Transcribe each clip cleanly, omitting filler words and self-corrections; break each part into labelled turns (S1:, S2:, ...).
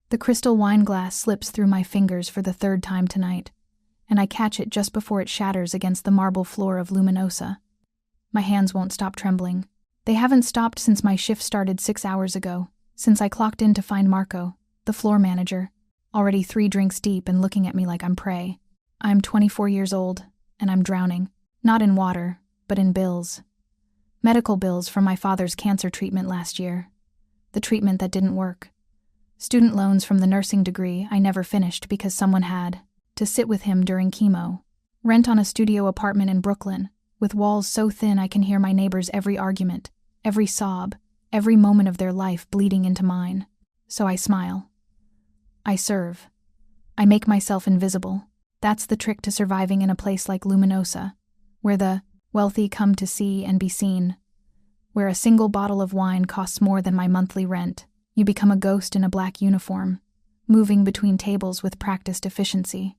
S1: The crystal wine glass slips through my fingers for the third time tonight, and I catch it just before it shatters against the marble floor of Luminosa. My hands won't stop trembling. They haven't stopped since my shift started 6 hours ago, since I clocked in to find Marco, the floor manager, already 3 drinks deep and looking at me like I'm prey. I'm 24 years old, and I'm drowning. Not in water, but in bills. Medical bills from my father's cancer treatment last year. The treatment that didn't work. Student loans from the nursing degree I never finished because someone had to sit with him during chemo. Rent on a studio apartment in Brooklyn, with walls so thin I can hear my neighbors' every argument, every sob, every moment of their life bleeding into mine. So I smile. I serve. I make myself invisible. That's the trick to surviving in a place like Luminosa, where the wealthy come to see and be seen, where a single bottle of wine costs more than my monthly rent. You become a ghost in a black uniform, moving between tables with practiced efficiency.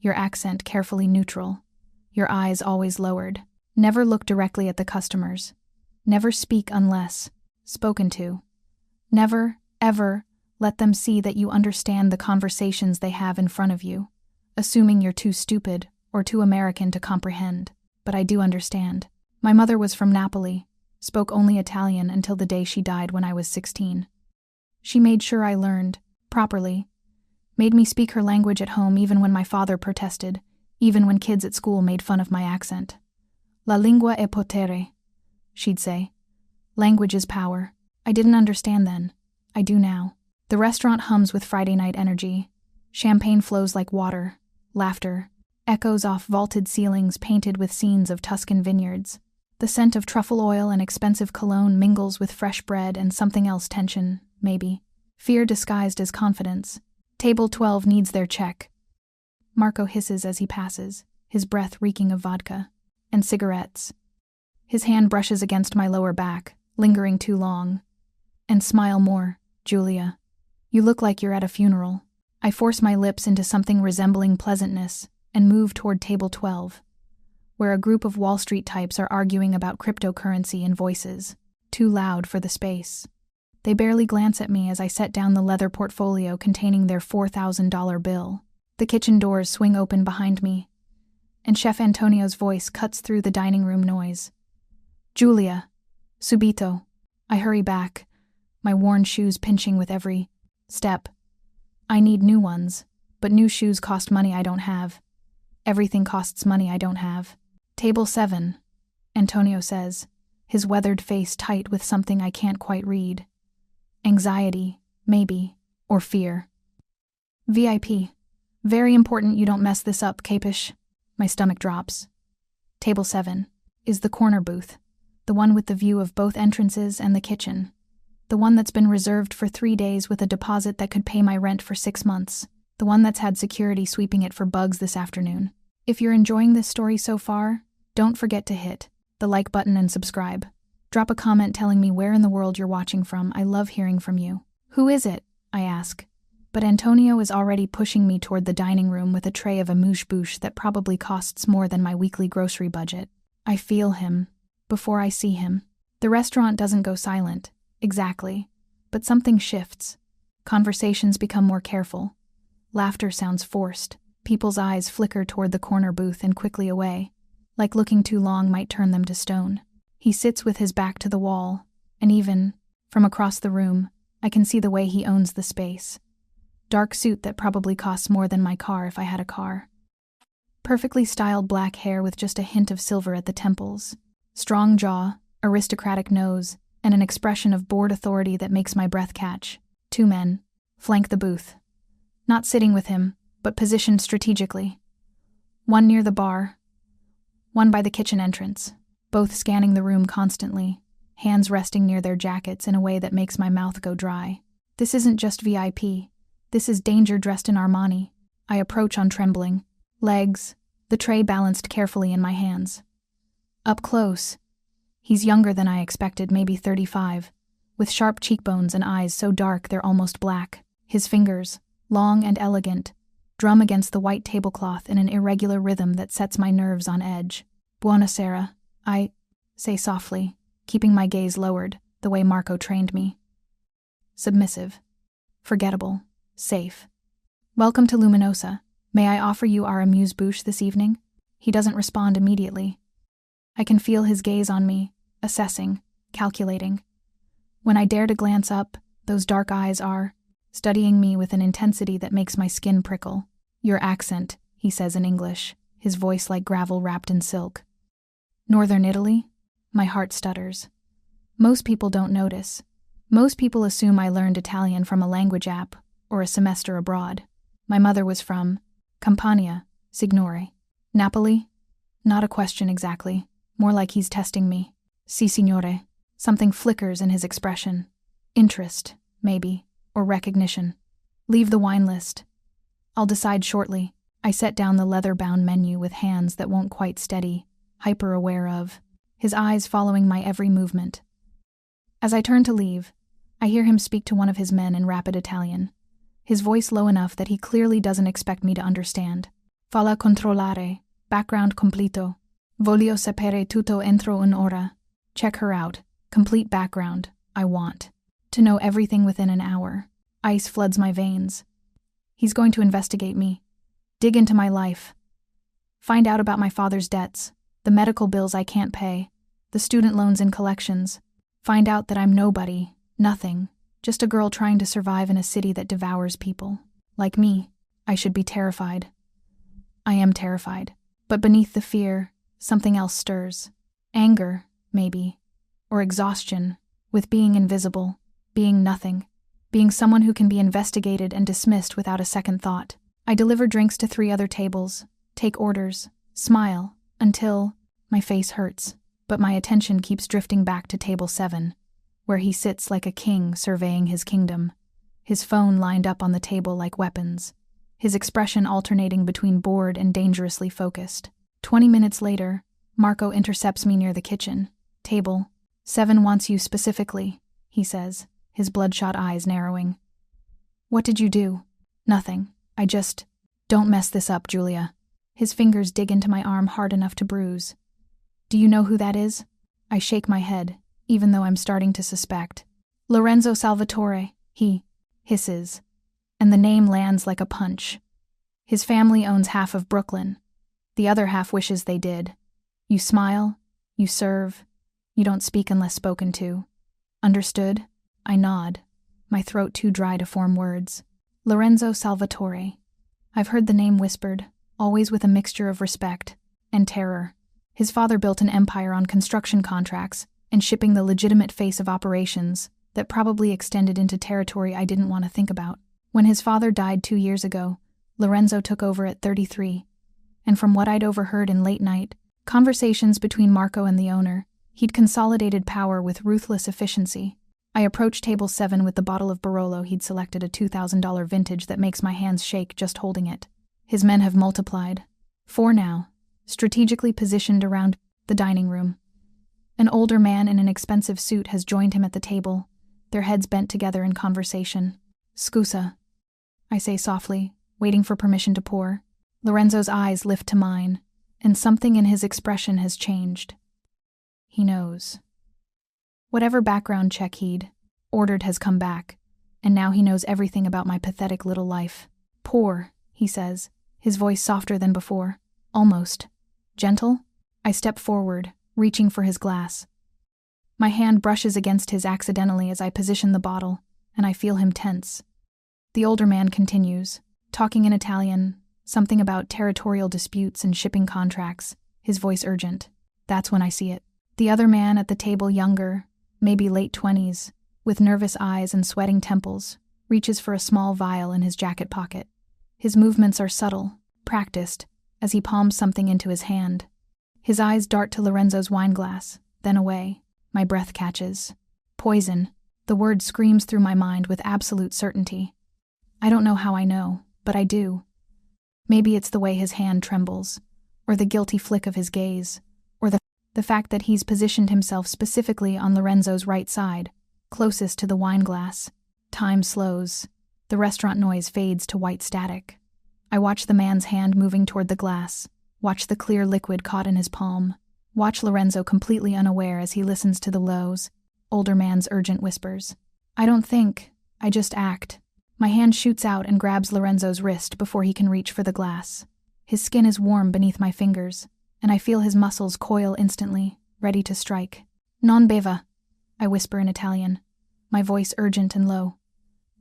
S1: Your accent carefully neutral, your eyes always lowered. Never look directly at the customers. Never speak unless spoken to. Never, ever let them see that you understand the conversations they have in front of you, assuming you're too stupid or too American to comprehend. But I do understand. My mother was from Napoli, spoke only Italian until the day she died when I was 16. She made sure I learned, properly, made me speak her language at home even when my father protested, even when kids at school made fun of my accent. La lingua è potere, she'd say. Language is power. I didn't understand then. I do now. The restaurant hums with Friday night energy. Champagne flows like water. Laughter echoes off vaulted ceilings painted with scenes of Tuscan vineyards. The scent of truffle oil and expensive cologne mingles with fresh bread and something else, tension, maybe. Fear disguised as confidence. Table 12 needs their check. Marco hisses as he passes, his breath reeking of vodka and cigarettes. His hand brushes against my lower back, lingering too long. And smile more, Julia. You look like you're at a funeral. I force my lips into something resembling pleasantness and move toward table 12, where a group of Wall Street types are arguing about cryptocurrency in voices, too loud for the space. They barely glance at me as I set down the leather portfolio containing their $4,000 bill. The kitchen doors swing open behind me, and Chef Antonio's voice cuts through the dining room noise. Julia, subito. I hurry back, my worn shoes pinching with every step. I need new ones, but new shoes cost money I don't have. Everything costs money I don't have. Table 7, Antonio says, his weathered face tight with something I can't quite read. Anxiety, maybe, or fear. VIP. Very important you don't mess this up, Capish. My stomach drops. Table 7 is the corner booth, the one with the view of both entrances and the kitchen. The one that's been reserved for 3 days with a deposit that could pay my rent for 6 months. The one that's had security sweeping it for bugs this afternoon. If you're enjoying this story so far, don't forget to hit the like button and subscribe. Drop a comment telling me where in the world you're watching from. I love hearing from you. Who is it? I ask. But Antonio is already pushing me toward the dining room with a tray of amuse-bouche that probably costs more than my weekly grocery budget. I feel him before I see him. The restaurant doesn't go silent, exactly, but something shifts. Conversations become more careful. Laughter sounds forced. People's eyes flicker toward the corner booth and quickly away, like looking too long might turn them to stone. He sits with his back to the wall, and even, from across the room, I can see the way he owns the space. Dark suit that probably costs more than my car if I had a car. Perfectly styled black hair with just a hint of silver at the temples. Strong jaw, aristocratic nose, and an expression of bored authority that makes my breath catch. 2 men flank the booth. Not sitting with him, but positioned strategically. One near the bar, one by the kitchen entrance, both scanning the room constantly, hands resting near their jackets in a way that makes my mouth go dry. This isn't just VIP. This is danger dressed in Armani. I approach on trembling legs, the tray balanced carefully in my hands. Up close, he's younger than I expected, maybe 35, with sharp cheekbones and eyes so dark they're almost black. His fingers, long and elegant, drum against the white tablecloth in an irregular rhythm that sets my nerves on edge. Buonasera, I say softly, keeping my gaze lowered, the way Marco trained me. Submissive. Forgettable. Safe. Welcome to Luminosa. May I offer you our amuse-bouche this evening? He doesn't respond immediately. I can feel his gaze on me, assessing, calculating. When I dare to glance up, those dark eyes are studying me with an intensity that makes my skin prickle. Your accent, he says in English, his voice like gravel wrapped in silk. Northern Italy? My heart stutters. Most people don't notice. Most people assume I learned Italian from a language app or a semester abroad. My mother was from Campania, Signore. Napoli? Not a question exactly. More like he's testing me. Si, signore. Something flickers in his expression. Interest, maybe, or recognition. Leave the wine list. I'll decide shortly. I set down the leather-bound menu with hands that won't quite steady, hyper-aware of, his eyes following my every movement. As I turn to leave, I hear him speak to one of his men in rapid Italian, his voice low enough that he clearly doesn't expect me to understand. Falla controllare, background completo. Voglio sapere tutto entro un'ora. Check her out. Complete background. I want to know everything within an hour. Ice floods my veins. He's going to investigate me, dig into my life, find out about my father's debts, the medical bills I can't pay, the student loans and collections, find out that I'm nobody, nothing, just a girl trying to survive in a city that devours people. Like me, I should be terrified. I am terrified, but beneath the fear, something else stirs. Anger, maybe, or exhaustion, with being invisible, being nothing, being someone who can be investigated and dismissed without a second thought. I deliver drinks to 3 other tables, take orders, smile, until my face hurts, but my attention keeps drifting back to table 7, where he sits like a king surveying his kingdom, his phone lined up on the table like weapons, his expression alternating between bored and dangerously focused. 20 minutes later, Marco intercepts me near the kitchen. Table 7 wants you specifically, he says, his bloodshot eyes narrowing. What did you do? Nothing. I just... Don't mess this up, Julia. His fingers dig into my arm hard enough to bruise. Do you know who that is? I shake my head, even though I'm starting to suspect. Lorenzo Salvatore, he hisses, and the name lands like a punch. His family owns half of Brooklyn. The other half wishes they did. You smile, you serve, you don't speak unless spoken to. Understood? I nod, my throat too dry to form words. Lorenzo Salvatore. I've heard the name whispered, always with a mixture of respect and terror. His father built an empire on construction contracts and shipping the legitimate face of operations that probably extended into territory I didn't want to think about. When his father died 2 years ago, Lorenzo took over at 33, and from what I'd overheard in late-night conversations between Marco and the owner, he'd consolidated power with ruthless efficiency. I approached table 7 with the bottle of Barolo he'd selected, a $2,000 vintage that makes my hands shake just holding it. His men have multiplied. 4 now, strategically positioned around the dining room. An older man in an expensive suit has joined him at the table, their heads bent together in conversation. Scusa, I say softly, waiting for permission to pour. Lorenzo's eyes lift to mine, and something in his expression has changed. He knows. Whatever background check he'd ordered has come back, and now he knows everything about my pathetic little life. Pour, he says, his voice softer than before. Almost. Gentle? I step forward, reaching for his glass. My hand brushes against his accidentally as I position the bottle, and I feel him tense. The older man continues, talking in Italian, something about territorial disputes and shipping contracts, his voice urgent. That's when I see it. The other man at the table, younger, maybe late 20s, with nervous eyes and sweating temples, reaches for a small vial in his jacket pocket. His movements are subtle, practiced, as he palms something into his hand. His eyes dart to Lorenzo's wine glass, then away. My breath catches. Poison. The word screams through my mind with absolute certainty. I don't know how I know, but I do. Maybe it's the way his hand trembles, or the guilty flick of his gaze, or the fact that he's positioned himself specifically on Lorenzo's right side, closest to the wine glass. Time slows. The restaurant noise fades to white static. I watch the man's hand moving toward the glass, watch the clear liquid caught in his palm, watch Lorenzo completely unaware as he listens to the lows, older man's urgent whispers. I don't think, I just act. My hand shoots out and grabs Lorenzo's wrist before he can reach for the glass. His skin is warm beneath my fingers, and I feel his muscles coil instantly, ready to strike. Non beva, I whisper in Italian, my voice urgent and low.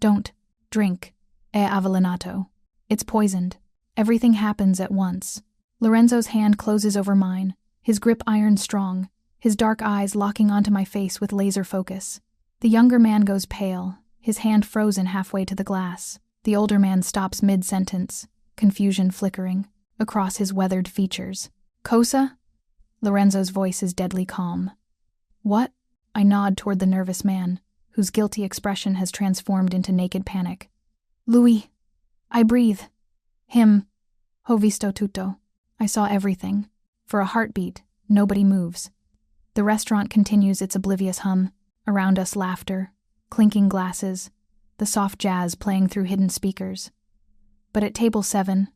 S1: Don't drink. È avvelenato. It's poisoned. Everything happens at once. Lorenzo's hand closes over mine, his grip iron strong, his dark eyes locking onto my face with laser focus. The younger man goes pale, his hand frozen halfway to the glass. The older man stops mid-sentence, confusion flickering across his weathered features. Cosa? Lorenzo's voice is deadly calm. What? I nod toward the nervous man, whose guilty expression has transformed into naked panic. Lui. I breathe. Him. Ho visto tutto. I saw everything. For a heartbeat, nobody moves. The restaurant continues its oblivious hum. Around us laughter, clinking glasses, the soft jazz playing through hidden speakers. But at table 7,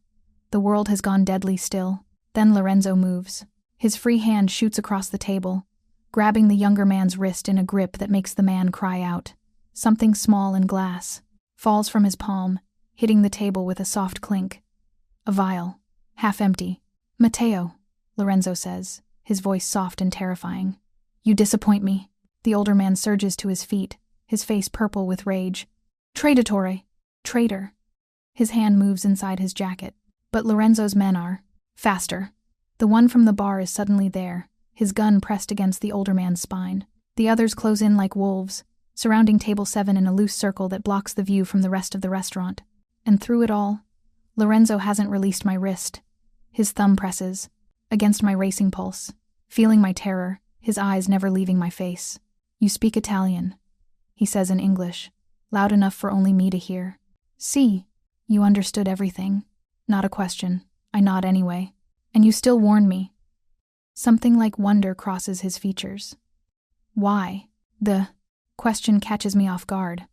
S1: the world has gone deadly still. Then Lorenzo moves. His free hand shoots across the table, grabbing the younger man's wrist in a grip that makes the man cry out. Something small and glass falls from his palm, hitting the table with a soft clink. A vial, half empty. Matteo, Lorenzo says, his voice soft and terrifying. You disappoint me. The older man surges to his feet, his face purple with rage. Traditore! Traitor! His hand moves inside his jacket. But Lorenzo's men are faster. The one from the bar is suddenly there, his gun pressed against the older man's spine. The others close in like wolves, surrounding table 7 in a loose circle that blocks the view from the rest of the restaurant. And through it all, Lorenzo hasn't released my wrist. His thumb presses against my racing pulse, feeling my terror, his eyes never leaving my face. You speak Italian, he says in English, loud enough for only me to hear. See, you understood everything. Not a question. I nod anyway. And you still warned me. Something like wonder crosses his features. Why? The question catches me off guard.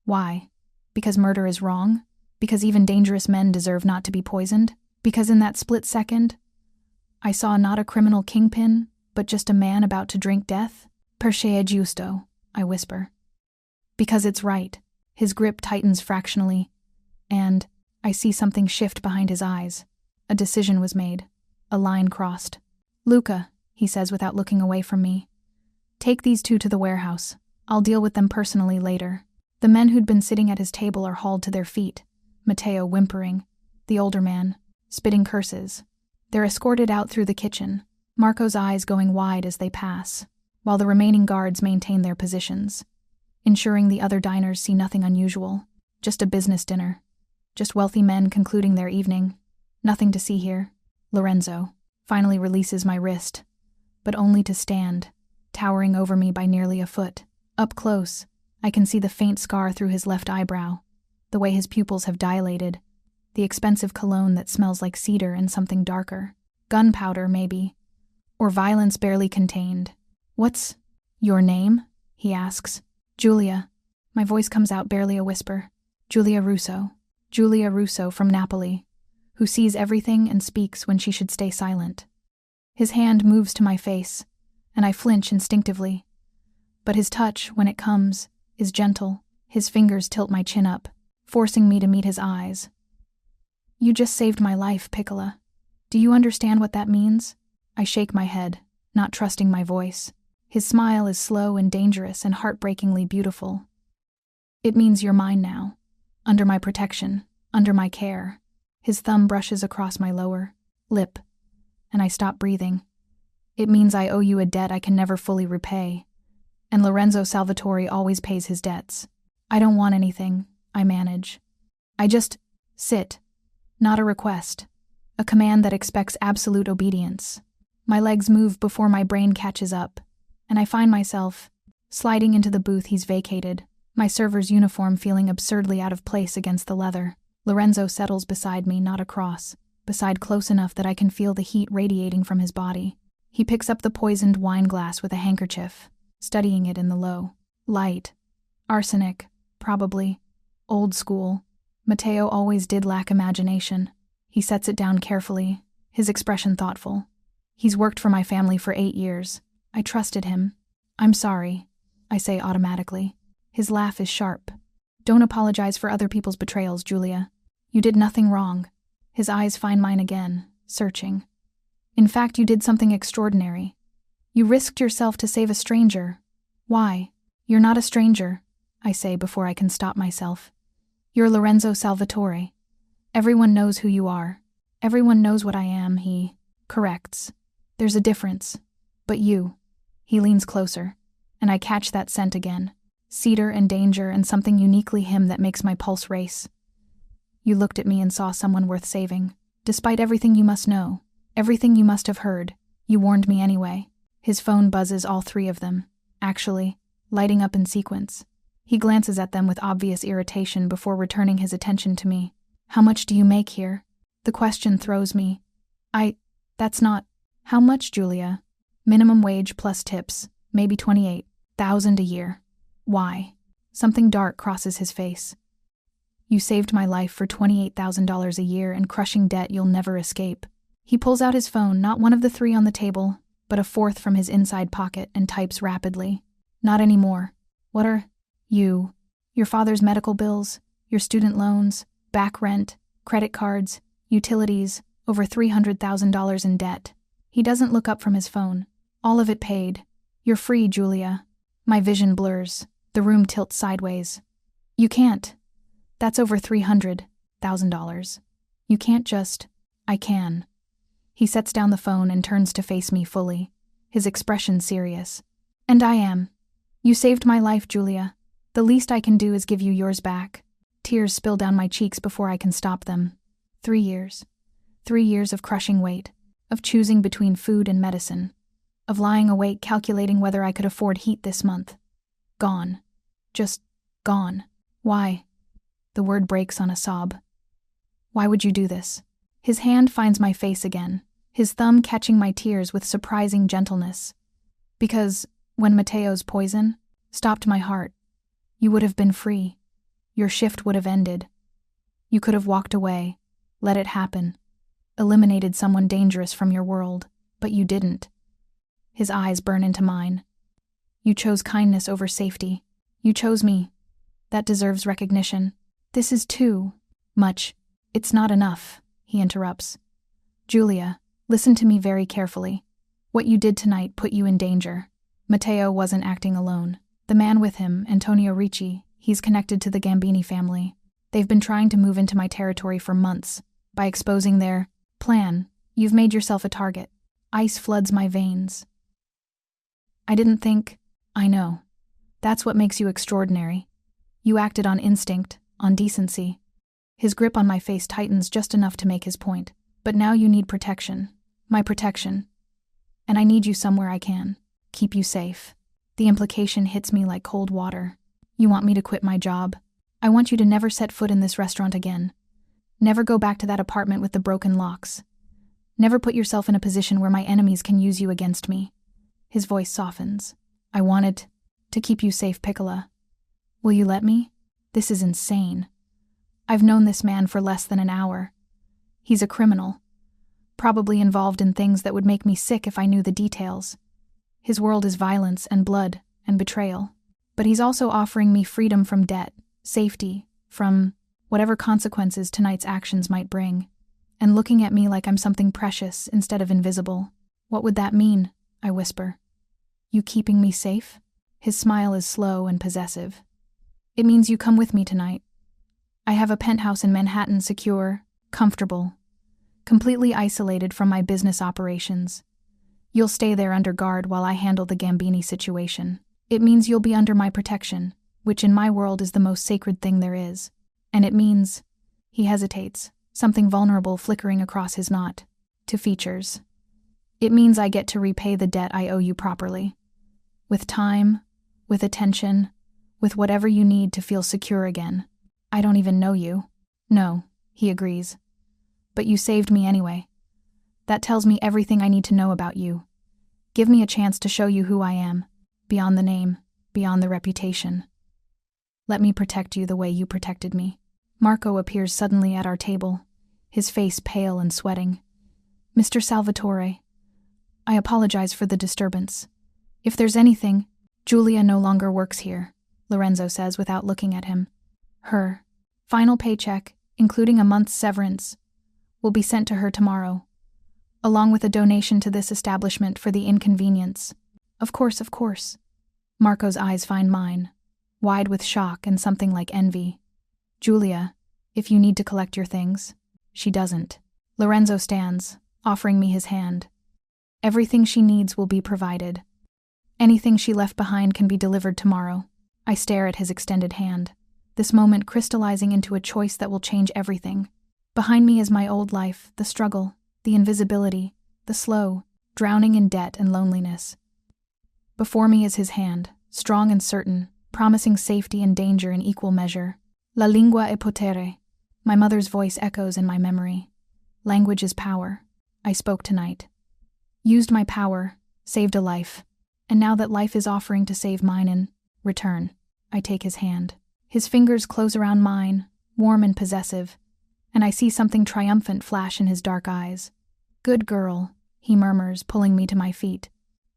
S1: Why? Because murder is wrong? Because even dangerous men deserve not to be poisoned? Because in that split second, I saw not a criminal kingpin, but just a man about to drink death? Perché è giusto, I whisper. Because it's right. His grip tightens fractionally, and I see something shift behind his eyes. A decision was made. A line crossed. Luca, he says without looking away from me. Take these two to the warehouse. I'll deal with them personally later. The men who'd been sitting at his table are hauled to their feet, Matteo whimpering, the older man spitting curses. They're escorted out through the kitchen, Marco's eyes going wide as they pass, while the remaining guards maintain their positions, ensuring the other diners see nothing unusual. Just a business dinner. Just wealthy men concluding their evening. Nothing to see here. Lorenzo finally releases my wrist, but only to stand, towering over me by nearly a foot. Up close, I can see the faint scar through his left eyebrow, the way his pupils have dilated, the expensive cologne that smells like cedar and something darker. Gunpowder, maybe, or violence barely contained. What's your name? He asks. Giulia. My voice comes out barely a whisper. Giulia Russo. Giulia Russo from Napoli, who sees everything and speaks when she should stay silent. His hand moves to my face, and I flinch instinctively. But his touch, when it comes, is gentle. His fingers tilt my chin up, forcing me to meet his eyes. You just saved my life, Piccola. Do you understand what that means? I shake my head, not trusting my voice. His smile is slow and dangerous and heartbreakingly beautiful. It means you're mine now. Under my protection, under my care. His thumb brushes across my lower lip, and I stop breathing. It means I owe you a debt I can never fully repay, and Lorenzo Salvatore always pays his debts. I don't want anything, I manage. I just sit, not a request, a command that expects absolute obedience. My legs move before my brain catches up, and I find myself sliding into the booth he's vacated, my server's uniform feeling absurdly out of place against the leather. Lorenzo settles beside me, not across, beside close enough that I can feel the heat radiating from his body. He picks up the poisoned wine glass with a handkerchief, studying it in the low light. Arsenic, probably. Old school. Matteo always did lack imagination. He sets it down carefully, his expression thoughtful. He's worked for my family for 8 years. I trusted him. I'm sorry, I say automatically. His laugh is sharp, Don't apologize for other people's betrayals, Julia. You did nothing wrong. His eyes find mine again, searching. In fact, you did something extraordinary. You risked yourself to save a stranger. Why? You're not a stranger, I say before I can stop myself. You're Lorenzo Salvatore. Everyone knows who you are. Everyone knows what I am, he corrects. There's a difference. But you. He leans closer, and I catch that scent again. Cedar and danger and something uniquely him that makes my pulse race. You looked at me and saw someone worth saving. Despite everything you must know, everything you must have heard, you warned me anyway. His phone buzzes, all three of them, actually, lighting up in sequence. He glances at them with obvious irritation before returning his attention to me. How much do you make here? The question throws me. That's not. How much, Julia? Minimum wage plus tips, maybe 28,000 a year. Why? Something dark crosses his face. You saved my life for $28,000 a year and crushing debt you'll never escape. He pulls out his phone, not one of the three on the table, but a fourth from his inside pocket, and types rapidly. Not anymore. What are you? Your father's medical bills, your student loans, back rent, credit cards, utilities, over $300,000 in debt. He doesn't look up from his phone. All of it paid. You're free, Julia. My vision blurs. The room tilts sideways. You can't. That's over $300,000. You can't just. I can. He sets down the phone and turns to face me fully, his expression serious. And I am. You saved my life, Julia. The least I can do is give you yours back. Tears spill down my cheeks before I can stop them. 3 years. 3 years of crushing weight, of choosing between food and medicine, of lying awake calculating whether I could afford heat this month. Gone. Just gone. Why? The word breaks on a sob. Why would you do this? His hand finds my face again, his thumb catching my tears with surprising gentleness. Because, when Matteo's poison stopped my heart, you would have been free. Your shift would have ended. You could have walked away, let it happen, eliminated someone dangerous from your world, but you didn't. His eyes burn into mine. You chose kindness over safety. You chose me. That deserves recognition. This is too much. It's not enough, he interrupts. Julia, listen to me very carefully. What you did tonight put you in danger. Matteo wasn't acting alone. The man with him, Antonio Ricci, he's connected to the Gambini family. They've been trying to move into my territory for months. By exposing their plan, you've made yourself a target. Ice floods my veins. I didn't think. I know. That's what makes you extraordinary. You acted on instinct, on decency. His grip on my face tightens just enough to make his point. But now you need protection. My protection. And I need you somewhere I can. Keep you safe. The implication hits me like cold water. You want me to quit my job. I want you to never set foot in this restaurant again. Never go back to that apartment with the broken locks. Never put yourself in a position where my enemies can use you against me. His voice softens. I wanted to keep you safe, Piccola. Will you let me? This is insane. I've known this man for less than an hour. He's a criminal. Probably involved in things that would make me sick if I knew the details. His world is violence and blood and betrayal. But he's also offering me freedom from debt, safety, from whatever consequences tonight's actions might bring, and looking at me like I'm something precious instead of invisible. What would that mean? I whisper. You keeping me safe? His smile is slow and possessive. It means you come with me tonight. I have a penthouse in Manhattan, secure, comfortable, completely isolated from my business operations. You'll stay there under guard while I handle the Gambini situation. It means you'll be under my protection, which in my world is the most sacred thing there is. And it means, he hesitates, something vulnerable flickering across his knot, to features. It means I get to repay the debt I owe you properly. With time, with attention, with whatever you need to feel secure again. I don't even know you. No, he agrees. But you saved me anyway. That tells me everything I need to know about you. Give me a chance to show you who I am, beyond the name, beyond the reputation. Let me protect you the way you protected me. Marco appears suddenly at our table, his face pale and sweating. Mr. Salvatore, I apologize for the disturbance. If there's anything, Julia no longer works here, Lorenzo says without looking at him. Her final paycheck, including a month's severance, will be sent to her tomorrow, along with a donation to this establishment for the inconvenience. Of course, of course. Marco's eyes find mine, wide with shock and something like envy. Julia, if you need to collect your things. She doesn't. Lorenzo stands, offering me his hand. Everything she needs will be provided. Anything she left behind can be delivered tomorrow. I stare at his extended hand, this moment crystallizing into a choice that will change everything. Behind me is my old life, the struggle, the invisibility, the slow, drowning in debt and loneliness. Before me is his hand, strong and certain, promising safety and danger in equal measure. La lingua è potere. My mother's voice echoes in my memory. Language is power. I spoke tonight. Used my power, saved a life. And now that life is offering to save mine in return, I take his hand. His fingers close around mine, warm and possessive, and I see something triumphant flash in his dark eyes. Good girl, he murmurs, pulling me to my feet.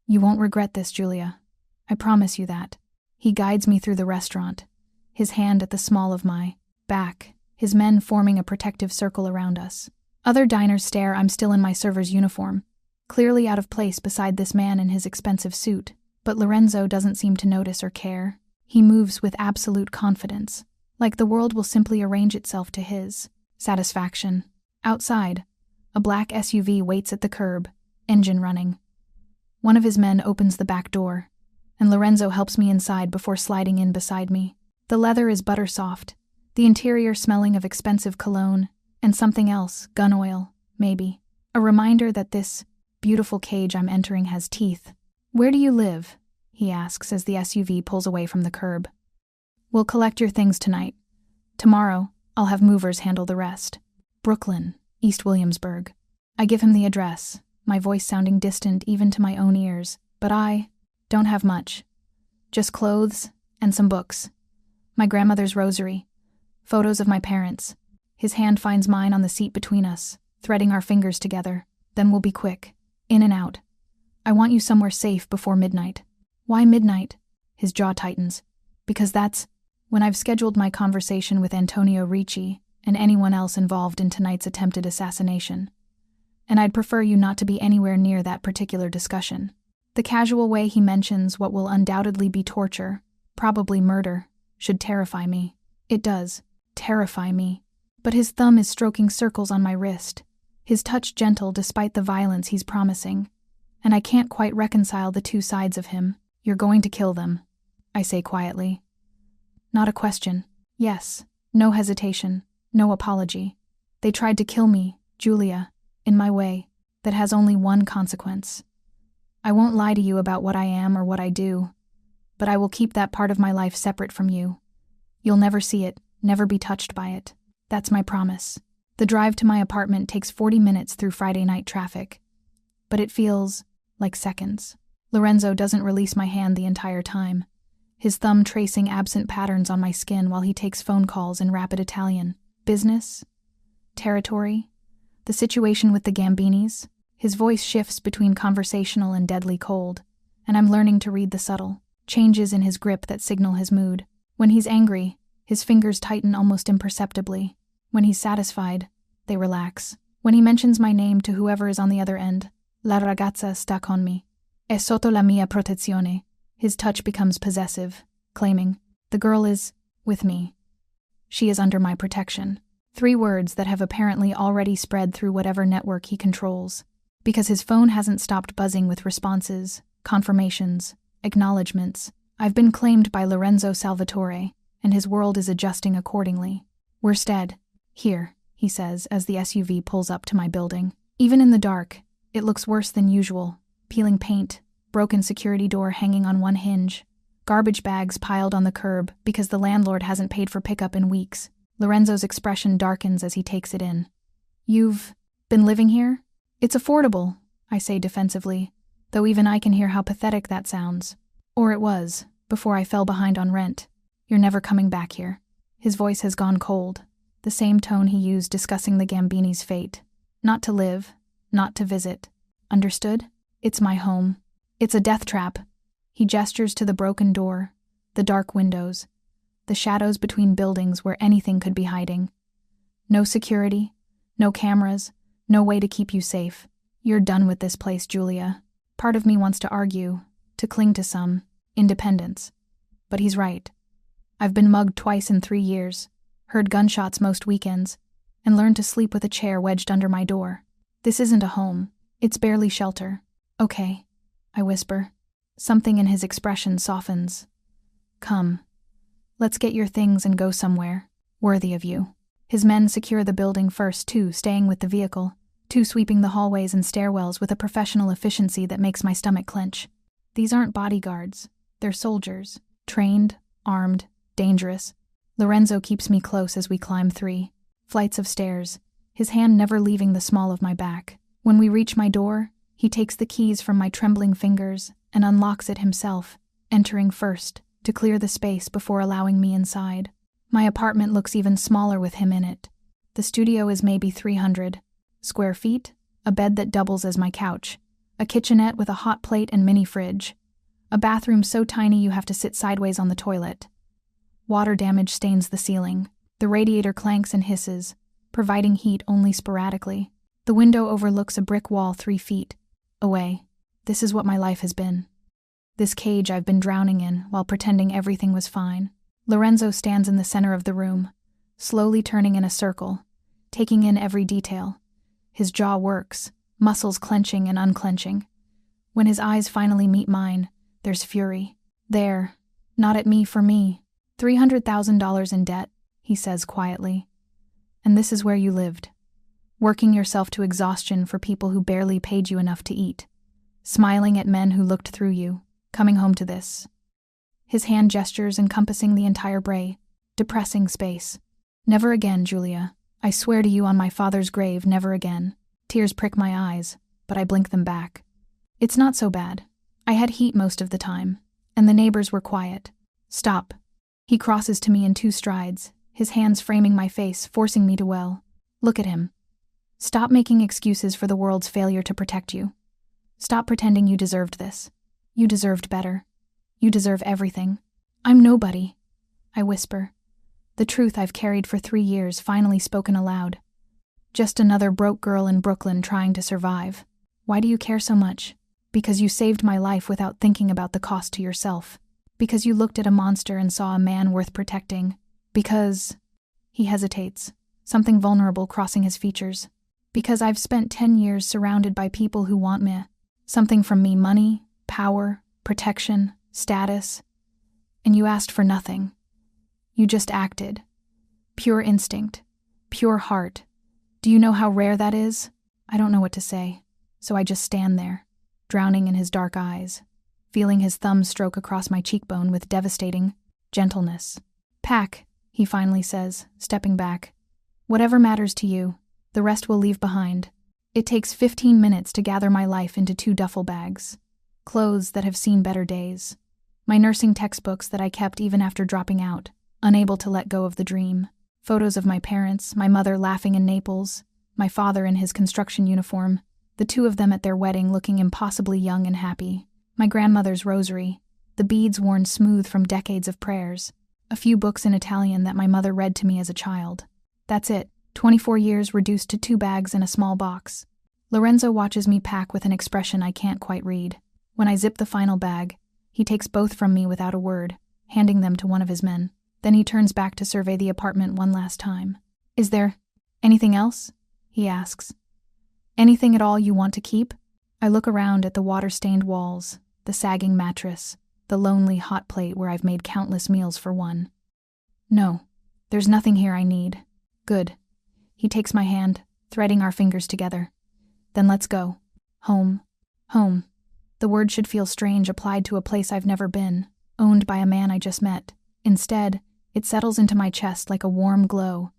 S1: You won't regret this, Julia. I promise you that. He guides me through the restaurant, his hand at the small of my back, his men forming a protective circle around us. Other diners stare. I'm still in my server's uniform, clearly out of place beside this man in his expensive suit, but Lorenzo doesn't seem to notice or care. He moves with absolute confidence, like the world will simply arrange itself to his satisfaction. Outside, a black SUV waits at the curb, engine running. One of his men opens the back door, and Lorenzo helps me inside before sliding in beside me. The leather is butter soft, the interior smelling of expensive cologne, and something else, gun oil, maybe. A reminder that this beautiful cage I'm entering has teeth. Where do you live? He asks as the SUV pulls away from the curb. We'll collect your things tonight. Tomorrow, I'll have movers handle the rest. Brooklyn, East Williamsburg. I give him the address, my voice sounding distant even to my own ears, but I don't have much. Just clothes and some books. My grandmother's rosary. Photos of my parents. His hand finds mine on the seat between us, threading our fingers together. Then we'll be quick. In and out. I want you somewhere safe before midnight. Why midnight? His jaw tightens. Because that's when I've scheduled my conversation with Antonio Ricci and anyone else involved in tonight's attempted assassination. And I'd prefer you not to be anywhere near that particular discussion. The casual way he mentions what will undoubtedly be torture, probably murder, should terrify me. It does. Terrify me. But his thumb is stroking circles on my wrist, his touch gentle despite the violence he's promising. And I can't quite reconcile the two sides of him. You're going to kill them, I say quietly. Not a question. Yes. No hesitation. No apology. They tried to kill me, Julia, in my way. That has only one consequence. I won't lie to you about what I am or what I do, but I will keep that part of my life separate from you. You'll never see it, never be touched by it. That's my promise. The drive to my apartment takes 40 minutes through Friday night traffic, but it feels like seconds. Lorenzo doesn't release my hand the entire time, his thumb tracing absent patterns on my skin while he takes phone calls in rapid Italian. Business? Territory? The situation with the Gambinis? His voice shifts between conversational and deadly cold, and I'm learning to read the subtle changes in his grip that signal his mood. When he's angry, his fingers tighten almost imperceptibly. When he's satisfied, they relax. When he mentions my name to whoever is on the other end, La ragazza sta con me. È sotto la mia protezione. His touch becomes possessive, claiming, the girl is with me. She is under my protection. 3 words that have apparently already spread through whatever network he controls, because his phone hasn't stopped buzzing with responses, confirmations, acknowledgments. I've been claimed by Lorenzo Salvatore, and his world is adjusting accordingly. We're stead. Here, he says as the SUV pulls up to my building. Even in the dark, it looks worse than usual. Peeling paint, broken security door hanging on one hinge, garbage bags piled on the curb because the landlord hasn't paid for pickup in weeks. Lorenzo's expression darkens as he takes it in. You've been living here? It's affordable, I say defensively, though even I can hear how pathetic that sounds. Or it was, before I fell behind on rent. You're never coming back here. His voice has gone cold, the same tone he used discussing the Gambini's fate. Not to live, not to visit. Understood? It's my home. It's a death trap. He gestures to the broken door, the dark windows, the shadows between buildings where anything could be hiding. No security, no cameras, no way to keep you safe. You're done with this place, Julia. Part of me wants to argue, to cling to some independence. But he's right. I've been mugged twice in 3 years, heard gunshots most weekends, and learned to sleep with a chair wedged under my door. This isn't a home. It's barely shelter. Okay, I whisper. Something in his expression softens. Come. Let's get your things and go somewhere worthy of you. His men secure the building first, too, staying with the vehicle, two sweeping the hallways and stairwells with a professional efficiency that makes my stomach clench. These aren't bodyguards. They're soldiers. Trained, armed, dangerous. Lorenzo keeps me close as we climb 3 flights of stairs, his hand never leaving the small of my back. When we reach my door, he takes the keys from my trembling fingers and unlocks it himself, entering first to clear the space before allowing me inside. My apartment looks even smaller with him in it. The studio is maybe 300 square feet, a bed that doubles as my couch, a kitchenette with a hot plate and mini fridge, a bathroom so tiny you have to sit sideways on the toilet. Water damage stains the ceiling. The radiator clanks and hisses, providing heat only sporadically. The window overlooks a brick wall 3 feet away. This is what my life has been. This cage I've been drowning in while pretending everything was fine. Lorenzo stands in the center of the room, slowly turning in a circle, taking in every detail. His jaw works, muscles clenching and unclenching. When his eyes finally meet mine, there's fury. There, not at me for me. $300,000 in debt, he says quietly. And this is where you lived. Working yourself to exhaustion for people who barely paid you enough to eat. Smiling at men who looked through you, coming home to this. His hand gestures encompassing the entire bray, depressing space. Never again, Julia. I swear to you on my father's grave, never again. Tears prick my eyes, but I blink them back. It's not so bad. I had heat most of the time, and the neighbors were quiet. Stop. He crosses to me in 2 strides, his hands framing my face, forcing me to well. Look at him. Stop making excuses for the world's failure to protect you. Stop pretending you deserved this. You deserved better. You deserve everything. I'm nobody, I whisper. The truth I've carried for 3 years finally spoken aloud. Just another broke girl in Brooklyn trying to survive. Why do you care so much? Because you saved my life without thinking about the cost to yourself. Because you looked at a monster and saw a man worth protecting. Because... He hesitates, something vulnerable crossing his features. Because I've spent 10 years surrounded by people who want me. Something from me: money, power, protection, status. And you asked for nothing. You just acted. Pure instinct. Pure heart. Do you know how rare that is? I don't know what to say, so I just stand there, drowning in his dark eyes, feeling his thumb stroke across my cheekbone with devastating gentleness. Pack, he finally says, stepping back. Whatever matters to you, the rest we'll leave behind. It takes 15 minutes to gather my life into 2 duffel bags. Clothes that have seen better days. My nursing textbooks that I kept even after dropping out, unable to let go of the dream. Photos of my parents, my mother laughing in Naples, my father in his construction uniform, the 2 of them at their wedding looking impossibly young and happy. My grandmother's rosary, the beads worn smooth from decades of prayers. A few books in Italian that my mother read to me as a child. That's it, 24 years reduced to 2 bags in a small box. Lorenzo watches me pack with an expression I can't quite read. When I zip the final bag, he takes both from me without a word, handing them to one of his men. Then he turns back to survey the apartment one last time. Is there anything else? He asks. Anything at all you want to keep? I look around at the water-stained walls, the sagging mattress, the lonely hot plate where I've made countless meals for one. No, there's nothing here I need. Good. He takes my hand, threading our fingers together. Then let's go. Home. Home. The word should feel strange applied to a place I've never been, owned by a man I just met. Instead, it settles into my chest like a warm glow,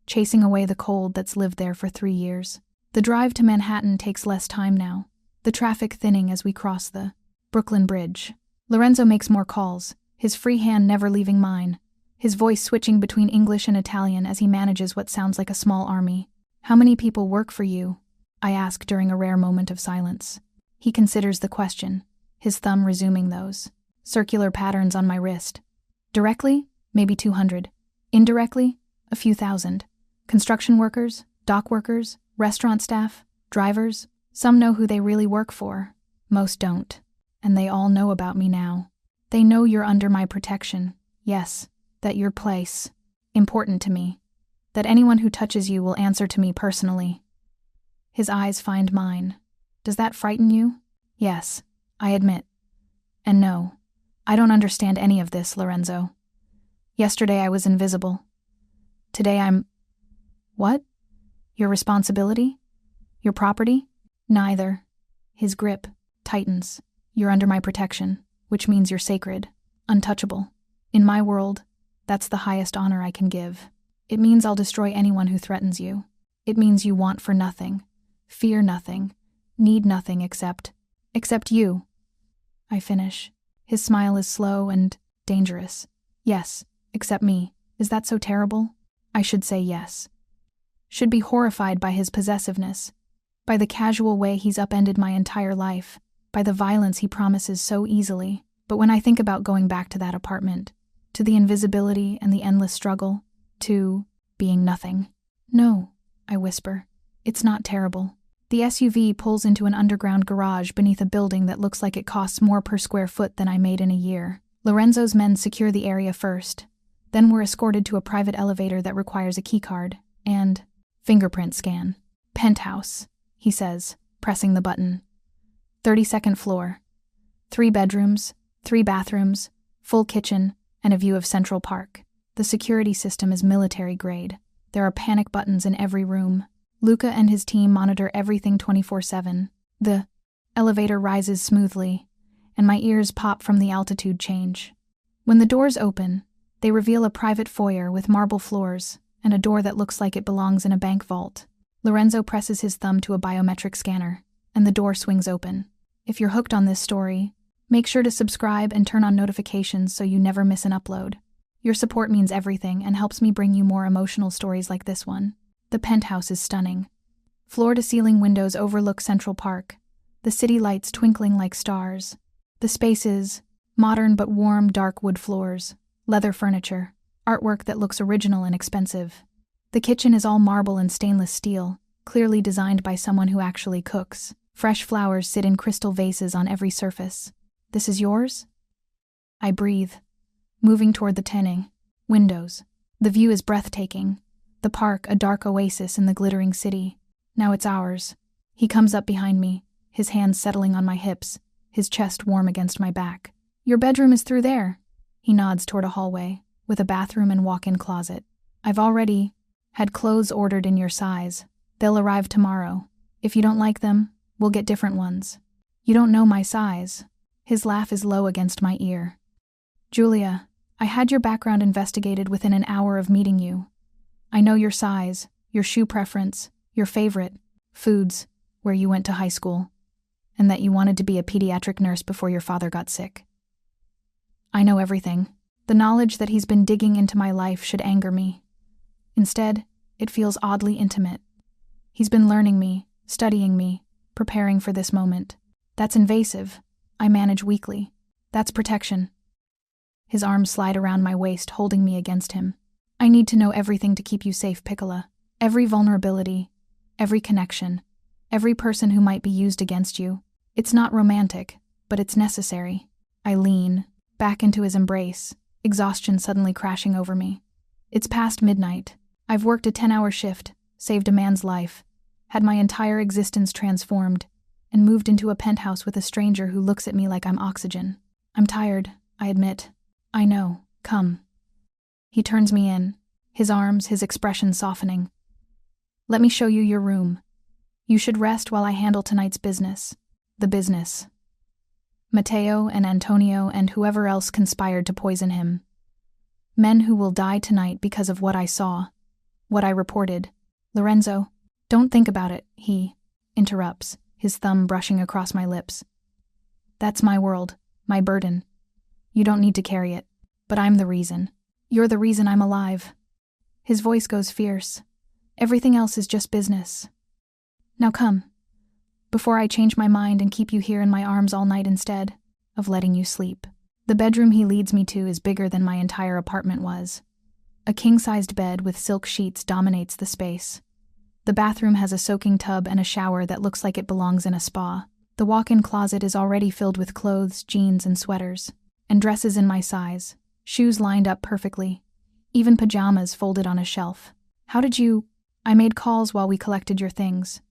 S1: chasing away the cold that's lived there for 3 years. The drive to Manhattan takes less time now, the traffic thinning as we cross the Brooklyn Bridge. Lorenzo makes more calls, his free hand never leaving mine, his voice switching between English and Italian as he manages what sounds like a small army. How many people work for you? I ask during a rare moment of silence. He considers the question, his thumb resuming those circular patterns on my wrist. Directly? maybe 200. Indirectly, a few thousand. Construction workers, dock workers, restaurant staff, drivers. Some know who they really work for. Most don't. And they all know about me now. They know you're under my protection. Yes, that your place, important to me. That anyone who touches you will answer to me personally. His eyes find mine. Does that frighten you? Yes, I admit. And no, I don't understand any of this, Lorenzo. Yesterday I was invisible. Today I'm... What? Your responsibility? Your property? Neither. His grip tightens. You're under my protection, which means you're sacred, untouchable. In my world, that's the highest honor I can give. It means I'll destroy anyone who threatens you. It means you want for nothing, fear nothing, need nothing except you. I finish. His smile is slow and dangerous. Yes, except me. Is that so terrible? I should say yes. Should be horrified by his possessiveness, by the casual way he's upended my entire life, by the violence he promises so easily. But when I think about going back to that apartment, to the invisibility and the endless struggle, to being nothing. No, I whisper. It's not terrible. The SUV pulls into an underground garage beneath a building that looks like it costs more per square foot than I made in a year. Lorenzo's men secure the area first. Then we're escorted to a private elevator that requires a keycard and fingerprint scan. Penthouse, he says, pressing the button. 32nd floor. 3 bedrooms, 3 bathrooms, full kitchen, and a view of Central Park. The security system is military grade. There are panic buttons in every room. Luca and his team monitor everything 24/7. The elevator rises smoothly, and my ears pop from the altitude change. When the doors open, they reveal a private foyer with marble floors and a door that looks like it belongs in a bank vault. Lorenzo presses his thumb to a biometric scanner, and the door swings open. If you're hooked on this story, make sure to subscribe and turn on notifications so you never miss an upload. Your support means everything and helps me bring you more emotional stories like this one. The penthouse is stunning. Floor-to-ceiling windows overlook Central Park, the city lights twinkling like stars. The space is modern but warm, dark wood floors, leather furniture, artwork that looks original and expensive. The kitchen is all marble and stainless steel, clearly designed by someone who actually cooks. Fresh flowers sit in crystal vases on every surface. This is yours? I breathe, moving toward the tanning. Windows. The view is breathtaking. The park, a dark oasis in the glittering city. Now it's ours. He comes up behind me, his hands settling on my hips, his chest warm against my back. Your bedroom is through there. He nods toward a hallway, with a bathroom and walk-in closet. I've already had clothes ordered in your size. They'll arrive tomorrow. If you don't like them, we'll get different ones. You don't know my size. His laugh is low against my ear. Julia, I had your background investigated within an hour of meeting you. I know your size, your shoe preference, your favorite, foods, where you went to high school, and that you wanted to be a pediatric nurse before your father got sick. I know everything. The knowledge that he's been digging into my life should anger me. Instead, it feels oddly intimate. He's been learning me, studying me, preparing for this moment. That's invasive. I manage weakly. That's protection. His arms slide around my waist, holding me against him. I need to know everything to keep you safe, Piccola. Every vulnerability, every connection, every person who might be used against you. It's not romantic, but it's necessary. I lean, back into his embrace, exhaustion suddenly crashing over me. It's past midnight. I've worked a 10-hour shift, saved a man's life, had my entire existence transformed, and moved into a penthouse with a stranger who looks at me like I'm oxygen. I'm tired, I admit. I know. Come. He turns me in, his arms, his expression softening. Let me show you your room. You should rest while I handle tonight's business. The business. Matteo and Antonio and whoever else conspired to poison him. Men who will die tonight because of what I saw, what I reported. Lorenzo, don't think about it, he interrupts, his thumb brushing across my lips. That's my world, my burden. You don't need to carry it, but I'm the reason. You're the reason I'm alive. His voice goes fierce. Everything else is just business. Now come, before I change my mind and keep you here in my arms all night instead of letting you sleep. The The bedroom he leads me to is bigger than my entire apartment was. A king-sized bed with silk sheets dominates the space. The bathroom has a soaking tub and a shower that looks like it belongs in a spa. The walk-in closet is already filled with clothes, jeans, and sweaters, and dresses in my size, shoes lined up perfectly, even pajamas folded on a shelf. How did you— I made calls while we collected your things.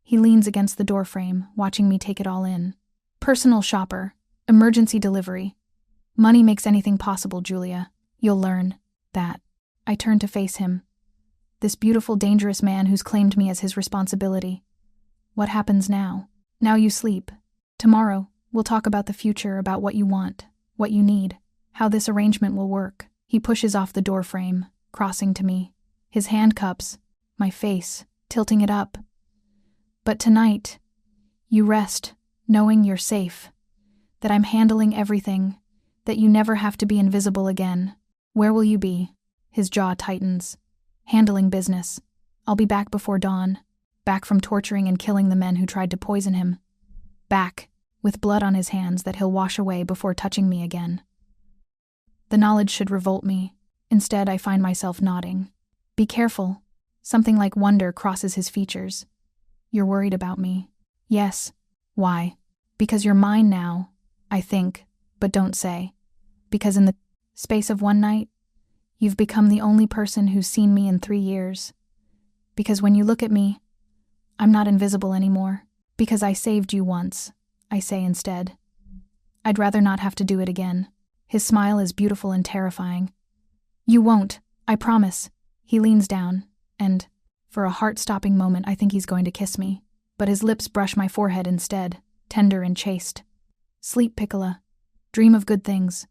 S1: He leans against the doorframe, watching me take it all in. Personal shopper. Emergency delivery. Money makes anything possible, Julia. You'll learn that. I turn to face him. This beautiful, dangerous man who's claimed me as his responsibility. What happens now? Now you sleep. Tomorrow, we'll talk about the future, about what you want, what you need, how this arrangement will work. He pushes off the doorframe, crossing to me. His hand cups my face, tilting it up. But tonight, you rest, knowing you're safe, that I'm handling everything, that you never have to be invisible again. Where will you be? His jaw tightens. Handling business. I'll be back before dawn, back from torturing and killing the men who tried to poison him. Back, with blood on his hands that he'll wash away before touching me again. The knowledge should revolt me. Instead, I find myself nodding. Be careful. Something like wonder crosses his features. You're worried about me. Yes. Why? Because you're mine now, I think, but don't say. Because in the space of one night, you've become the only person who's seen me in 3 years. Because when you look at me, I'm not invisible anymore. Because I saved you once, I say instead. I'd rather not have to do it again. His smile is beautiful and terrifying. You won't, I promise. He leans down, and, for a heart-stopping moment, I think he's going to kiss me. But his lips brush my forehead instead, tender and chaste. Sleep, Piccola. Dream of good things.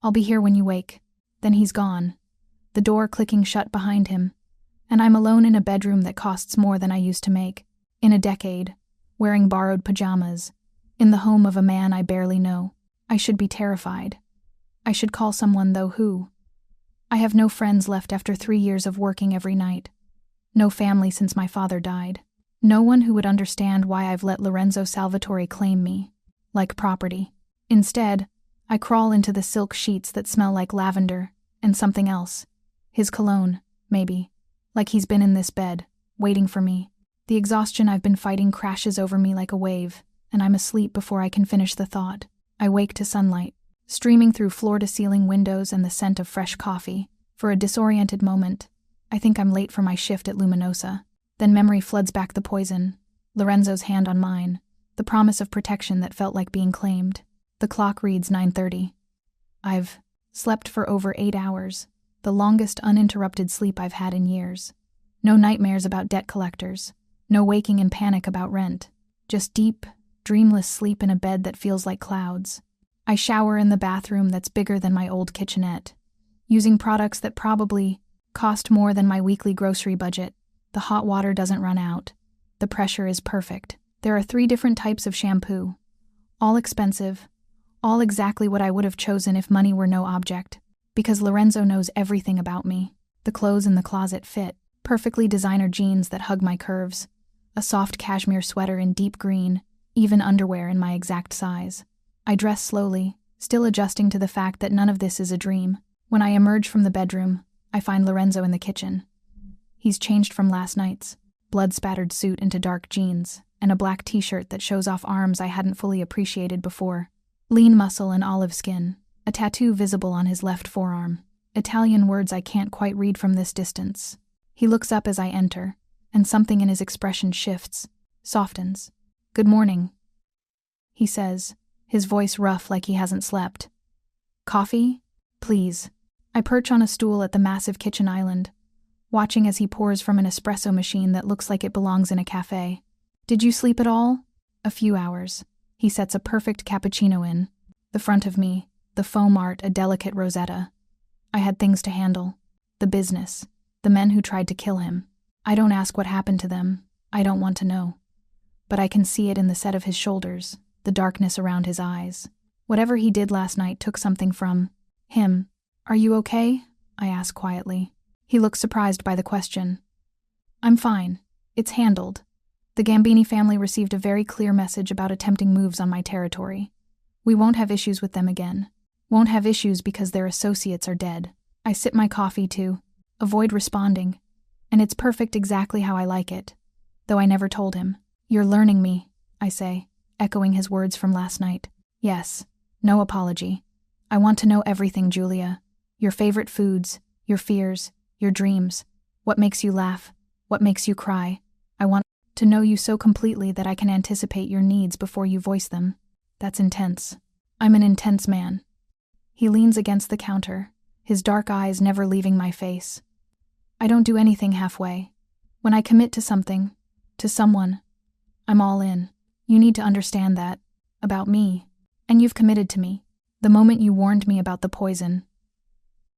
S1: I'll be here when you wake. Then he's gone, the door clicking shut behind him, and I'm alone in a bedroom that costs more than I used to make, in a decade, wearing borrowed pajamas, in the home of a man I barely know. I should be terrified. I should call someone, though who? I have no friends left after 3 years of working every night. No family since my father died. No one who would understand why I've let Lorenzo Salvatore claim me, like property. Instead, I crawl into the silk sheets that smell like lavender and something else. His cologne, maybe. Like he's been in this bed, waiting for me. The exhaustion I've been fighting crashes over me like a wave, and I'm asleep before I can finish the thought. I wake to sunlight, streaming through floor-to-ceiling windows and the scent of fresh coffee. For a disoriented moment, I think I'm late for my shift at Luminosa. Then memory floods back the poison, Lorenzo's hand on mine, the promise of protection that felt like being claimed. The clock reads 9:30. I've slept for over 8 hours, the longest uninterrupted sleep I've had in years. No nightmares about debt collectors, no waking in panic about rent, just deep, dreamless sleep in a bed that feels like clouds. I shower in the bathroom that's bigger than my old kitchenette, using products that probably cost more than my weekly grocery budget. The hot water doesn't run out. The pressure is perfect. There are 3 different types of shampoo, all expensive, all exactly what I would have chosen if money were no object, because Lorenzo knows everything about me. The clothes in the closet fit, perfectly designer jeans that hug my curves, a soft cashmere sweater in deep green, even underwear in my exact size. I dress slowly, still adjusting to the fact that none of this is a dream. When I emerge from the bedroom, I find Lorenzo in the kitchen. He's changed from last night's blood-spattered suit into dark jeans and a black t-shirt that shows off arms I hadn't fully appreciated before. Lean muscle and olive skin, a tattoo visible on his left forearm. Italian words I can't quite read from this distance. He looks up as I enter, and something in his expression shifts, softens. "Good morning," he says, his voice rough like he hasn't slept. "Coffee? Please." I perch on a stool at the massive kitchen island, watching as he pours from an espresso machine that looks like it belongs in a cafe. "Did you sleep at all?" "A few hours." He sets a perfect cappuccino in. The front of me, the foam art, a delicate rosetta. I had things to handle. The business. The men who tried to kill him. I don't ask what happened to them. I don't want to know. But I can see it in the set of his shoulders, the darkness around his eyes. Whatever he did last night took something from him. "Are you okay?" I ask quietly. He looks surprised by the question. "I'm fine. It's handled. The Gambini family received a very clear message about attempting moves on my territory. We won't have issues with them again. Won't have issues because their associates are dead. I sip my coffee to avoid responding, and it's perfect exactly how I like it, though I never told him. You're learning me, I say, echoing his words from last night. Yes, no apology. I want to know everything, Julia. Your favorite foods, your fears, your dreams, what makes you laugh, what makes you cry. I want to know you so completely that I can anticipate your needs before you voice them. That's intense. I'm an intense man. He leans against the counter, his dark eyes never leaving my face. I don't do anything halfway. When I commit to something, to someone, I'm all in. You need to understand that, about me, and you've committed to me. The moment you warned me about the poison.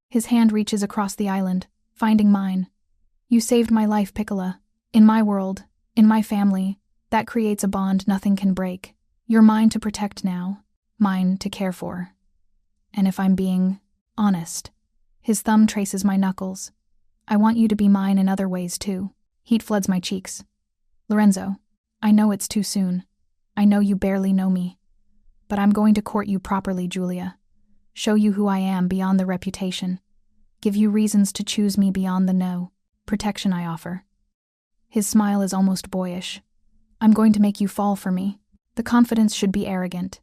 S1: His hand reaches across the island, finding mine. You saved my life, Piccola. In my world, in my family, that creates a bond nothing can break. You're mine to protect now, mine to care for. And if I'm being honest, his thumb traces my knuckles. I want you to be mine in other ways too. Heat floods my cheeks. Lorenzo, I know it's too soon. I know you barely know me. But I'm going to court you properly, Julia. Show you who I am beyond the reputation. Give you reasons to choose me beyond the no. Protection I offer. His smile is almost boyish. I'm going to make you fall for me. The confidence should be arrogant.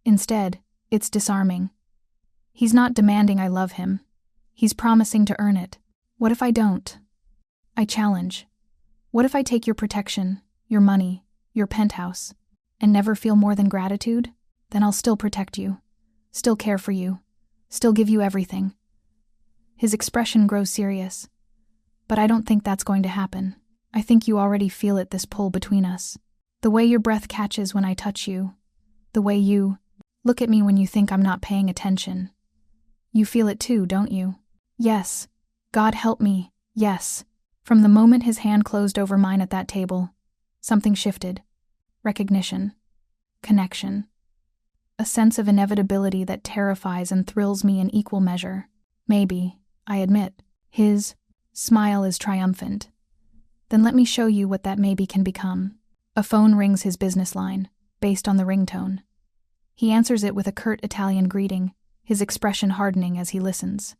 S1: Instead, it's disarming. He's not demanding I love him. He's promising to earn it. What if I don't? I challenge. What if I take your protection, your money, your penthouse, and never feel more than gratitude? Then I'll still protect you, still care for you, still give you everything. His expression grows serious. But I don't think that's going to happen. I think you already feel it, this pull between us. The way your breath catches when I touch you. The way you look at me when you think I'm not paying attention. You feel it too, don't you? Yes. God help me, yes. From the moment his hand closed over mine at that table, something shifted. Recognition. Connection. A sense of inevitability that terrifies and thrills me in equal measure. Maybe, I admit, his smile is triumphant. Then let me show you what that maybe can become. A phone rings his business line, based on the ringtone. He answers it with a curt Italian greeting, his expression hardening as he listens.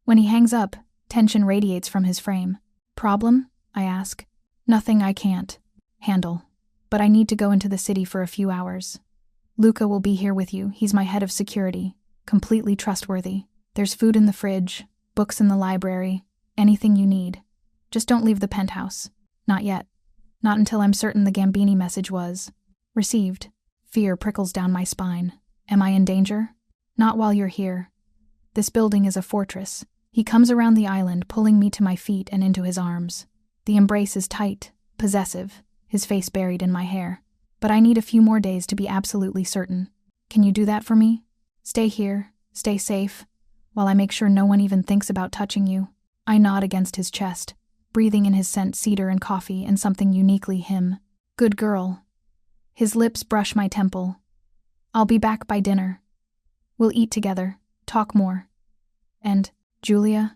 S1: When he hangs up, tension radiates from his frame. Problem? I ask. Nothing I can't handle. But I need to go into the city for a few hours. Luca will be here with you. He's my head of security. Completely trustworthy. There's food in the fridge, books in the library, anything you need. Just don't leave the penthouse. Not yet. Not until I'm certain the Gambini message was received. Fear prickles down my spine. Am I in danger? Not while you're here. This building is a fortress. He comes around the island, pulling me to my feet and into his arms. The embrace is tight, possessive, his face buried in my hair. But I need a few more days to be absolutely certain. Can you do that for me? Stay here, stay safe, while I make sure no one even thinks about touching you. I nod against his chest, breathing in his scent cedar and coffee and something uniquely him. Good girl. His lips brush my temple. I'll be back by dinner. We'll eat together, talk more. And, Julia?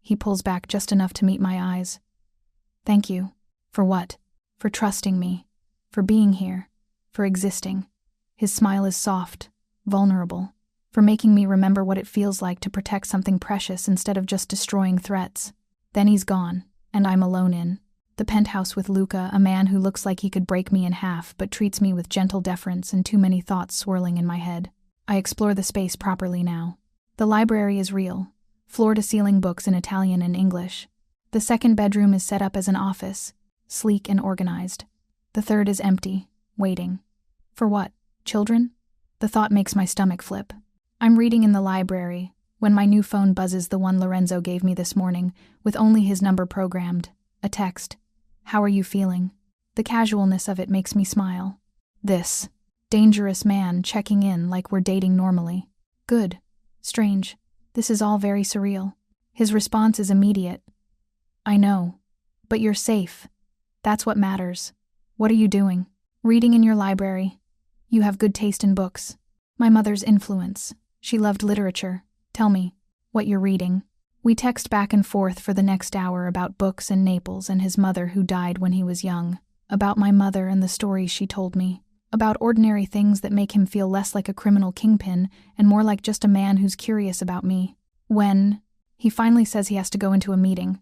S1: He pulls back just enough to meet my eyes. Thank you. For what? For trusting me. For being here. For existing. His smile is soft, vulnerable. For making me remember what it feels like to protect something precious instead of just destroying threats. Then he's gone, and I'm alone in the penthouse with Luca, a man who looks like he could break me in half but treats me with gentle deference and too many thoughts swirling in my head. I explore the space properly now. The library is real, floor-to-ceiling books in Italian and English. The second bedroom is set up as an office, sleek and organized. The third is empty, waiting. For what? Children? The thought makes my stomach flip. I'm reading in the library when my new phone buzzes, the one Lorenzo gave me this morning, with only his number programmed. A text. How are you feeling? The casualness of it makes me smile. This dangerous man checking in like we're dating normally. Good. Strange. This is all very surreal. His response is immediate. I know. But you're safe. That's what matters. What are you doing? Reading in your library. You have good taste in books. My mother's influence. She loved literature. Tell me, what you're reading. We text back and forth for the next hour about books and Naples and his mother who died when he was young. About my mother and the stories she told me. about ordinary things that make him feel less like a criminal kingpin and more like just a man who's curious about me. When he finally says he has to go into a meeting,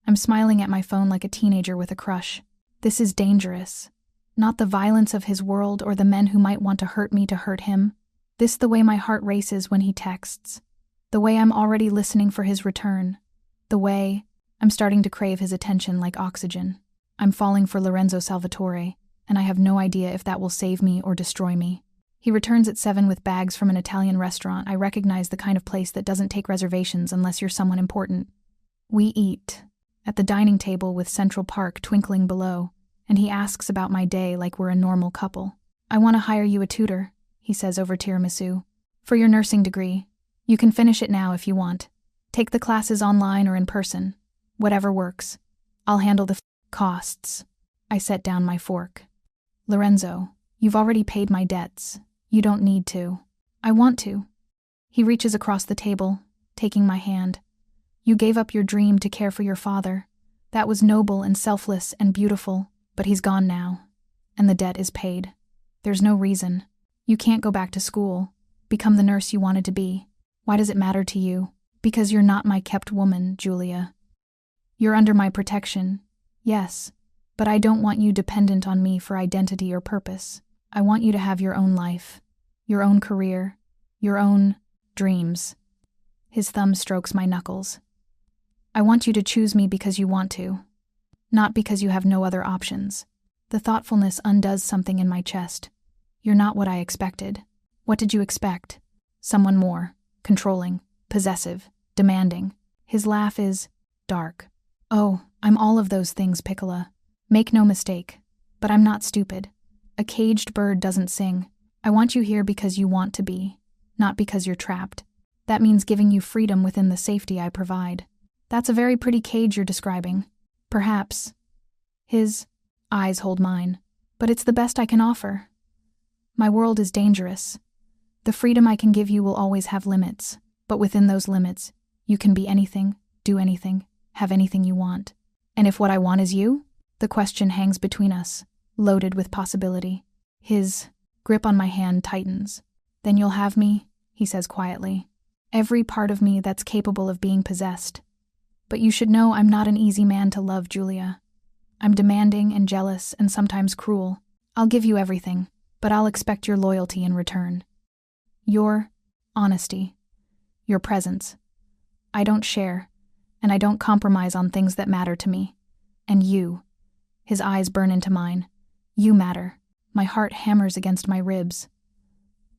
S1: I'm smiling at my phone like a teenager with a crush. This is dangerous. Not the violence of his world or the men who might want to hurt me to hurt him. This the way my heart races when he texts. The way I'm already listening for his return. The way I'm starting to crave his attention like oxygen. I'm falling for Lorenzo Salvatore, and I have no idea if that will save me or destroy me. He returns at 7 with bags from an Italian restaurant. I recognize the kind of place that doesn't take reservations unless you're someone important. We eat at the dining table with Central Park twinkling below, and he asks about my day like we're a normal couple. I want to hire you a tutor, he says over tiramisu. For your nursing degree. You can finish it now if you want. Take the classes online or in person. Whatever works. I'll handle the costs. I set down my fork. Lorenzo, you've already paid my debts. You don't need to. I want to. He reaches across the table, taking my hand. You gave up your dream to care for your father. That was noble and selfless and beautiful, but he's gone now. And the debt is paid. There's no reason. You can't go back to school, become the nurse you wanted to be. Why does it matter to you? Because you're not my kept woman, Julia. You're under my protection, yes, but I don't want you dependent on me for identity or purpose. I want you to have your own life, your own career, your own dreams. His thumb strokes my knuckles. I want you to choose me because you want to, not because you have no other options. The thoughtfulness undoes something in my chest. You're not what I expected. What did you expect? Someone more. Controlling, possessive, demanding. His laugh is dark. Oh, I'm all of those things, Piccola. Make no mistake, but I'm not stupid. A caged bird doesn't sing. I want you here because you want to be, not because you're trapped. That means giving you freedom within the safety I provide. That's a very pretty cage you're describing. Perhaps. His eyes hold mine, but it's the best I can offer. My world is dangerous. The freedom I can give you will always have limits, but within those limits, you can be anything, do anything, have anything you want. And if what I want is you? The question hangs between us, loaded with possibility. His grip on my hand tightens. Then you'll have me, he says quietly. Every part of me that's capable of being possessed. But you should know I'm not an easy man to love, Julia. I'm demanding and jealous and sometimes cruel. I'll give you everything, but I'll expect your loyalty in return. Your honesty, your presence. I don't share, and I don't compromise on things that matter to me. And you, his eyes burn into mine. You matter. My heart hammers against my ribs.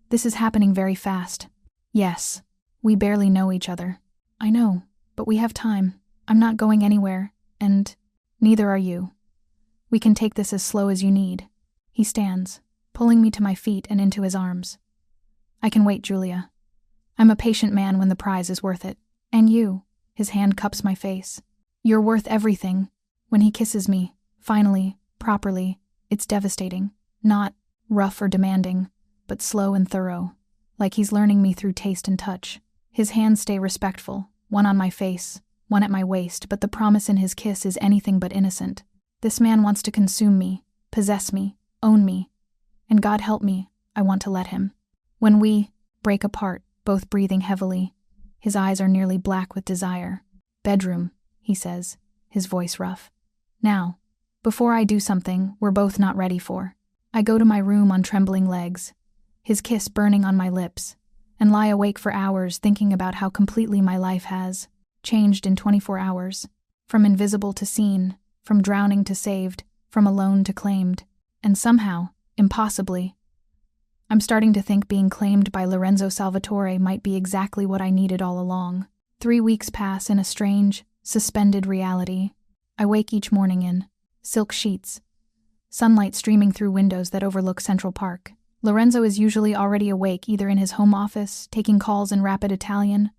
S1: This is happening very fast. Yes, we barely know each other. I know, but we have time. I'm not going anywhere, and neither are you. We can take this as slow as you need. He stands, pulling me to my feet and into his arms. I can wait, Julia. I'm a patient man when the prize is worth it. And you, his hand cups my face. You're worth everything. When he kisses me, finally, properly, it's devastating. Not rough or demanding, but slow and thorough, like he's learning me through taste and touch. His hands stay respectful, one on my face, one at my waist, but the promise in his kiss is anything but innocent. This man wants to consume me, possess me, own me. And God help me, I want to let him. When we break apart, both breathing heavily, his eyes are nearly black with desire. Bedroom, he says, his voice rough. Now, before I do something we're both not ready for, I go to my room on trembling legs, his kiss burning on my lips, and lie awake for hours thinking about how completely my life has changed in 24 hours, from invisible to seen, from drowning to saved, from alone to claimed, and somehow, impossibly, I'm starting to think being claimed by Lorenzo Salvatore might be exactly what I needed all along. 3 weeks pass in a strange, suspended reality. I wake each morning in silk sheets, sunlight streaming through windows that overlook Central Park. Lorenzo is usually already awake, either in his home office, taking calls in rapid Italian,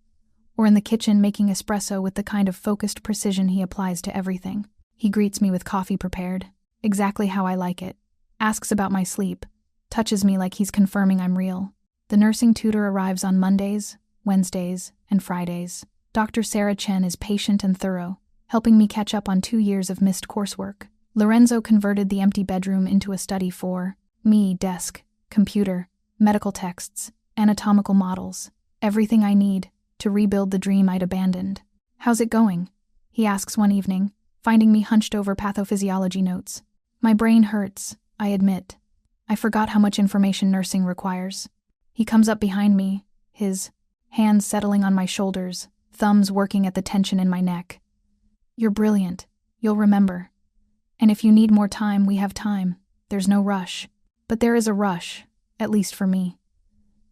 S1: or in the kitchen making espresso with the kind of focused precision he applies to everything. He greets me with coffee prepared, exactly how I like it, asks about my sleep, touches me like he's confirming I'm real. The nursing tutor arrives on Mondays, Wednesdays, and Fridays. Dr. Sarah Chen is patient and thorough, helping me catch up on 2 years of missed coursework. Lorenzo converted the empty bedroom into a study for Me, desk, computer, medical texts, anatomical models, everything I need to rebuild the dream I'd abandoned. "How's it going?" he asks one evening, finding me hunched over pathophysiology notes. My brain hurts, I admit. I forgot how much information nursing requires. He comes up behind me, his hands settling on my shoulders, thumbs working at the tension in my neck. "You're brilliant. You'll remember. And if you need more time, we have time. There's no rush. But there is a rush, at least for me.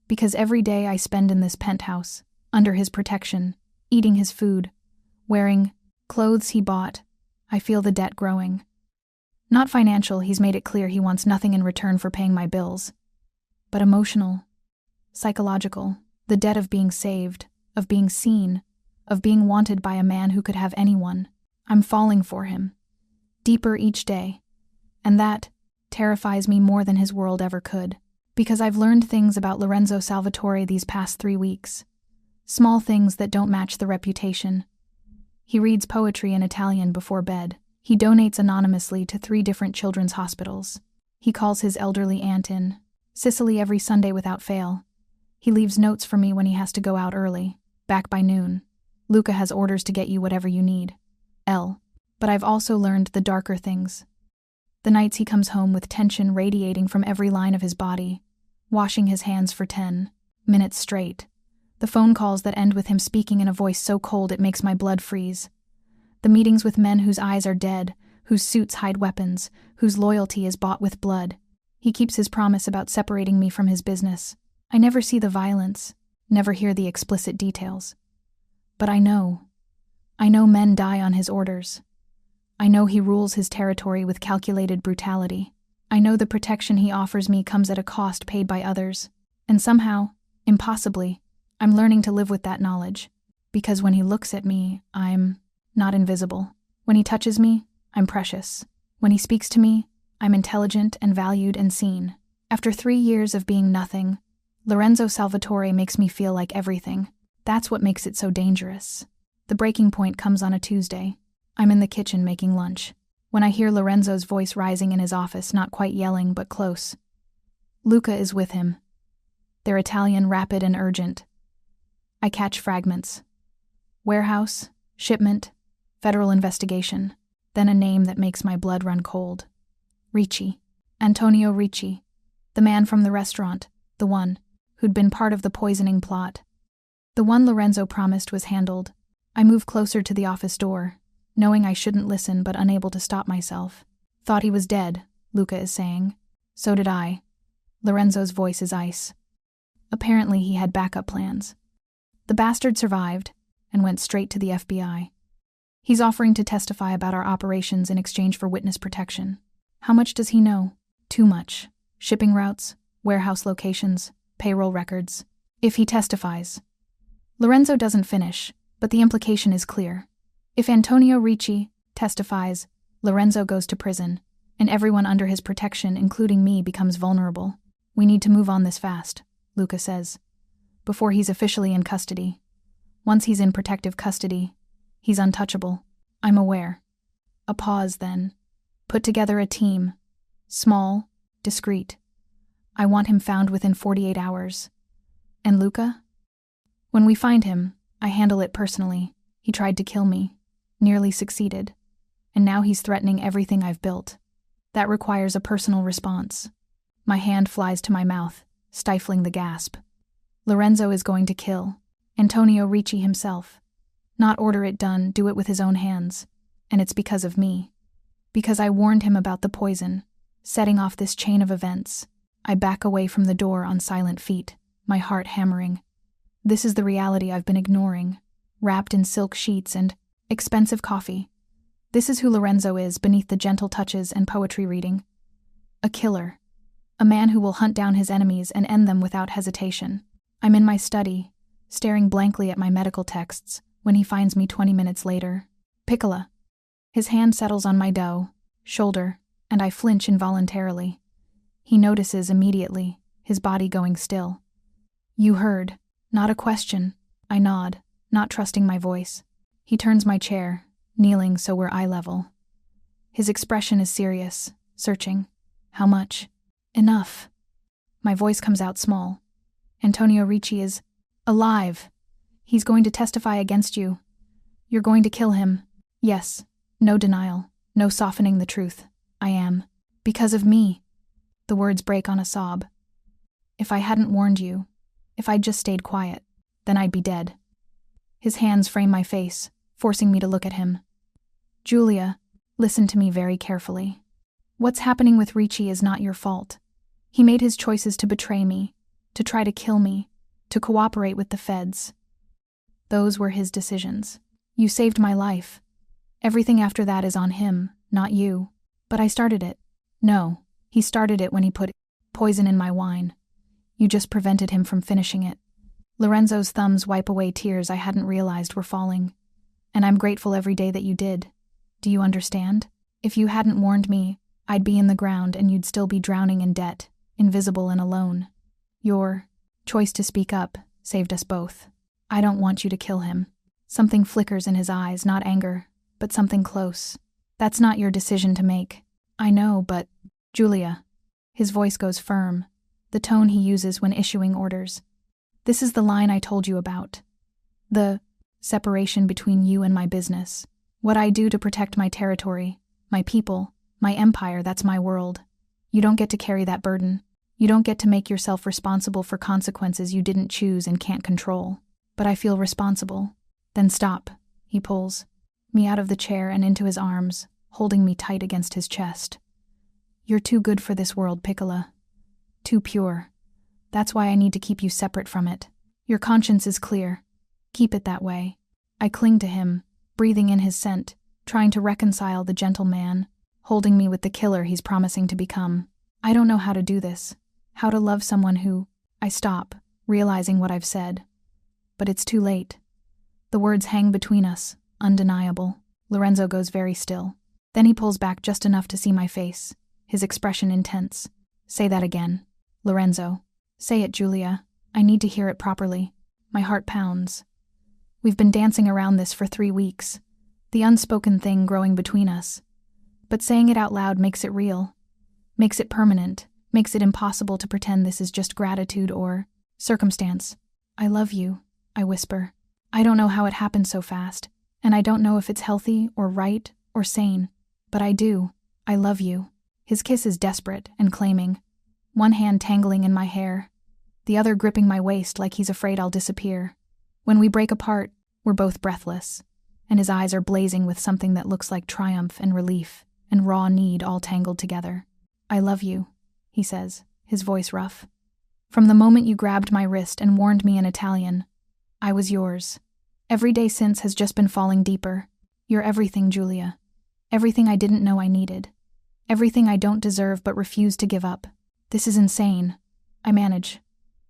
S1: Because every day I spend in this penthouse, under his protection, eating his food, wearing clothes he bought, I feel the debt growing. Not financial, he's made it clear he wants nothing in return for paying my bills. But emotional, psychological, the debt of being saved, of being seen, of being wanted by a man who could have anyone. I'm falling for him, deeper each day, and that terrifies me more than his world ever could, because I've learned things about Lorenzo Salvatore these past 3 weeks. Small things that don't match the reputation. He reads poetry in Italian before bed. He donates anonymously to 3 different children's hospitals. He calls his elderly aunt in Sicily every Sunday without fail. He leaves notes for me when he has to go out early, back by noon. Luca has orders to get you whatever you need. But I've also learned the darker things. The nights he comes home with tension radiating from every line of his body, washing his hands for 10 minutes straight. The phone calls that end with him speaking in a voice so cold it makes my blood freeze. The meetings with men whose eyes are dead, whose suits hide weapons, whose loyalty is bought with blood. He keeps his promise about separating me from his business. I never see the violence, never hear the explicit details. But I know men die on his orders. I know he rules his territory with calculated brutality. I know the protection he offers me comes at a cost paid by others. And somehow, impossibly, I'm learning to live with that knowledge. Because when he looks at me, I'm not invisible. When he touches me, I'm precious. When he speaks to me, I'm intelligent and valued and seen. After 3 years of being nothing, Lorenzo Salvatore makes me feel like everything. That's what makes it so dangerous. The breaking point comes on a Tuesday. I'm in the kitchen making lunch, when I hear Lorenzo's voice rising in his office, not quite yelling, but close. Luca is with him. They're Italian, rapid and urgent. I catch fragments. Warehouse, shipment, federal investigation, then a name that makes my blood run cold. Ricci. Antonio Ricci. The man from the restaurant, the one who'd been part of the poisoning plot. The one Lorenzo promised was handled. I move closer to the office door, knowing I shouldn't listen but unable to stop myself. "Thought he was dead," Luca is saying. "So did I." Lorenzo's voice is ice. Apparently he had backup plans. The bastard survived and went straight to the FBI. He's offering to testify about our operations in exchange for witness protection. How much does he know? Too much. Shipping routes, warehouse locations, payroll records. If he testifies. Lorenzo doesn't finish, but the implication is clear. If Antonio Ricci testifies, Lorenzo goes to prison, and everyone under his protection, including me, becomes vulnerable. "We need to move on this fast," Luca says, "before he's officially in custody. Once he's in protective custody, he's untouchable." I'm aware. A pause, then. Put together a team. Small, discreet. I want him found within 48 hours. And Luca? When we find him, I handle it personally. He tried to kill me. Nearly succeeded. And now he's threatening everything I've built. That requires a personal response. My hand flies to my mouth, stifling the gasp. Lorenzo is going to kill Antonio Ricci himself. Not order it done, do it with his own hands. And it's because of me. Because I warned him about the poison, setting off this chain of events. I back away from the door on silent feet, my heart hammering. This is the reality I've been ignoring, wrapped in silk sheets and expensive coffee. This is who Lorenzo is beneath the gentle touches and poetry reading. A killer. A man who will hunt down his enemies and end them without hesitation. I'm in my study, staring blankly at my medical texts, when he finds me 20 minutes later. "Piccola." His hand settles on my shoulder, and I flinch involuntarily. He notices immediately, his body going still. "You heard." Not a question. I nod, not trusting my voice. He turns my chair, kneeling so we're eye level. His expression is serious, searching. "How much?" Enough. My voice comes out small. Antonio Ricci is alive. He's going to testify against you. You're going to kill him. Yes. No denial. No softening the truth. I am. Because of me. The words break on a sob. If I hadn't warned you, if I'd just stayed quiet, then I'd be dead. His hands frame my face, forcing me to look at him. Julia, listen to me very carefully. What's happening with Ricci is not your fault. He made his choices to betray me, to try to kill me, to cooperate with the feds. Those were his decisions. You saved my life. Everything after that is on him, not you. But I started it. No, he started it when he put poison in my wine. You just prevented him from finishing it. Lorenzo's thumbs wipe away tears I hadn't realized were falling. And I'm grateful every day that you did. Do you understand? If you hadn't warned me, I'd be in the ground and you'd still be drowning in debt, invisible and alone. Your choice to speak up saved us both. I don't want you to kill him. Something flickers in his eyes, not anger, but something close. That's not your decision to make. I know, but Julia. His voice goes firm, the tone he uses when issuing orders. This is the line I told you about. The separation between you and my business. What I do to protect my territory, my people, my empire, that's my world. You don't get to carry that burden. You don't get to make yourself responsible for consequences you didn't choose and can't control. But I feel responsible. Then stop, he pulls me out of the chair and into his arms, holding me tight against his chest. You're too good for this world, Piccola. Too pure. That's why I need to keep you separate from it. Your conscience is clear. Keep it that way. I cling to him, breathing in his scent, trying to reconcile the gentle man, holding me with the killer he's promising to become. I don't know how to do this, how to love someone who... I stop, realizing what I've said. But it's too late. The words hang between us, undeniable. Lorenzo goes very still. Then he pulls back just enough to see my face, his expression intense. Say that again. Lorenzo. Say it, Julia. I need to hear it properly. My heart pounds. We've been dancing around this for 3 weeks, the unspoken thing growing between us. But saying it out loud makes it real, makes it permanent, makes it impossible to pretend this is just gratitude or circumstance. I love you, I whisper. I don't know how it happened so fast, and I don't know if it's healthy or right or sane, but I do. I love you. His kiss is desperate and claiming, one hand tangling in my hair, the other gripping my waist like he's afraid I'll disappear. When we break apart, we're both breathless, and his eyes are blazing with something that looks like triumph and relief and raw need all tangled together. I love you, he says, his voice rough. From the moment you grabbed my wrist and warned me in Italian, I was yours. Every day since has just been falling deeper. You're everything, Julia. Everything I didn't know I needed. Everything I don't deserve but refuse to give up. This is insane. I manage.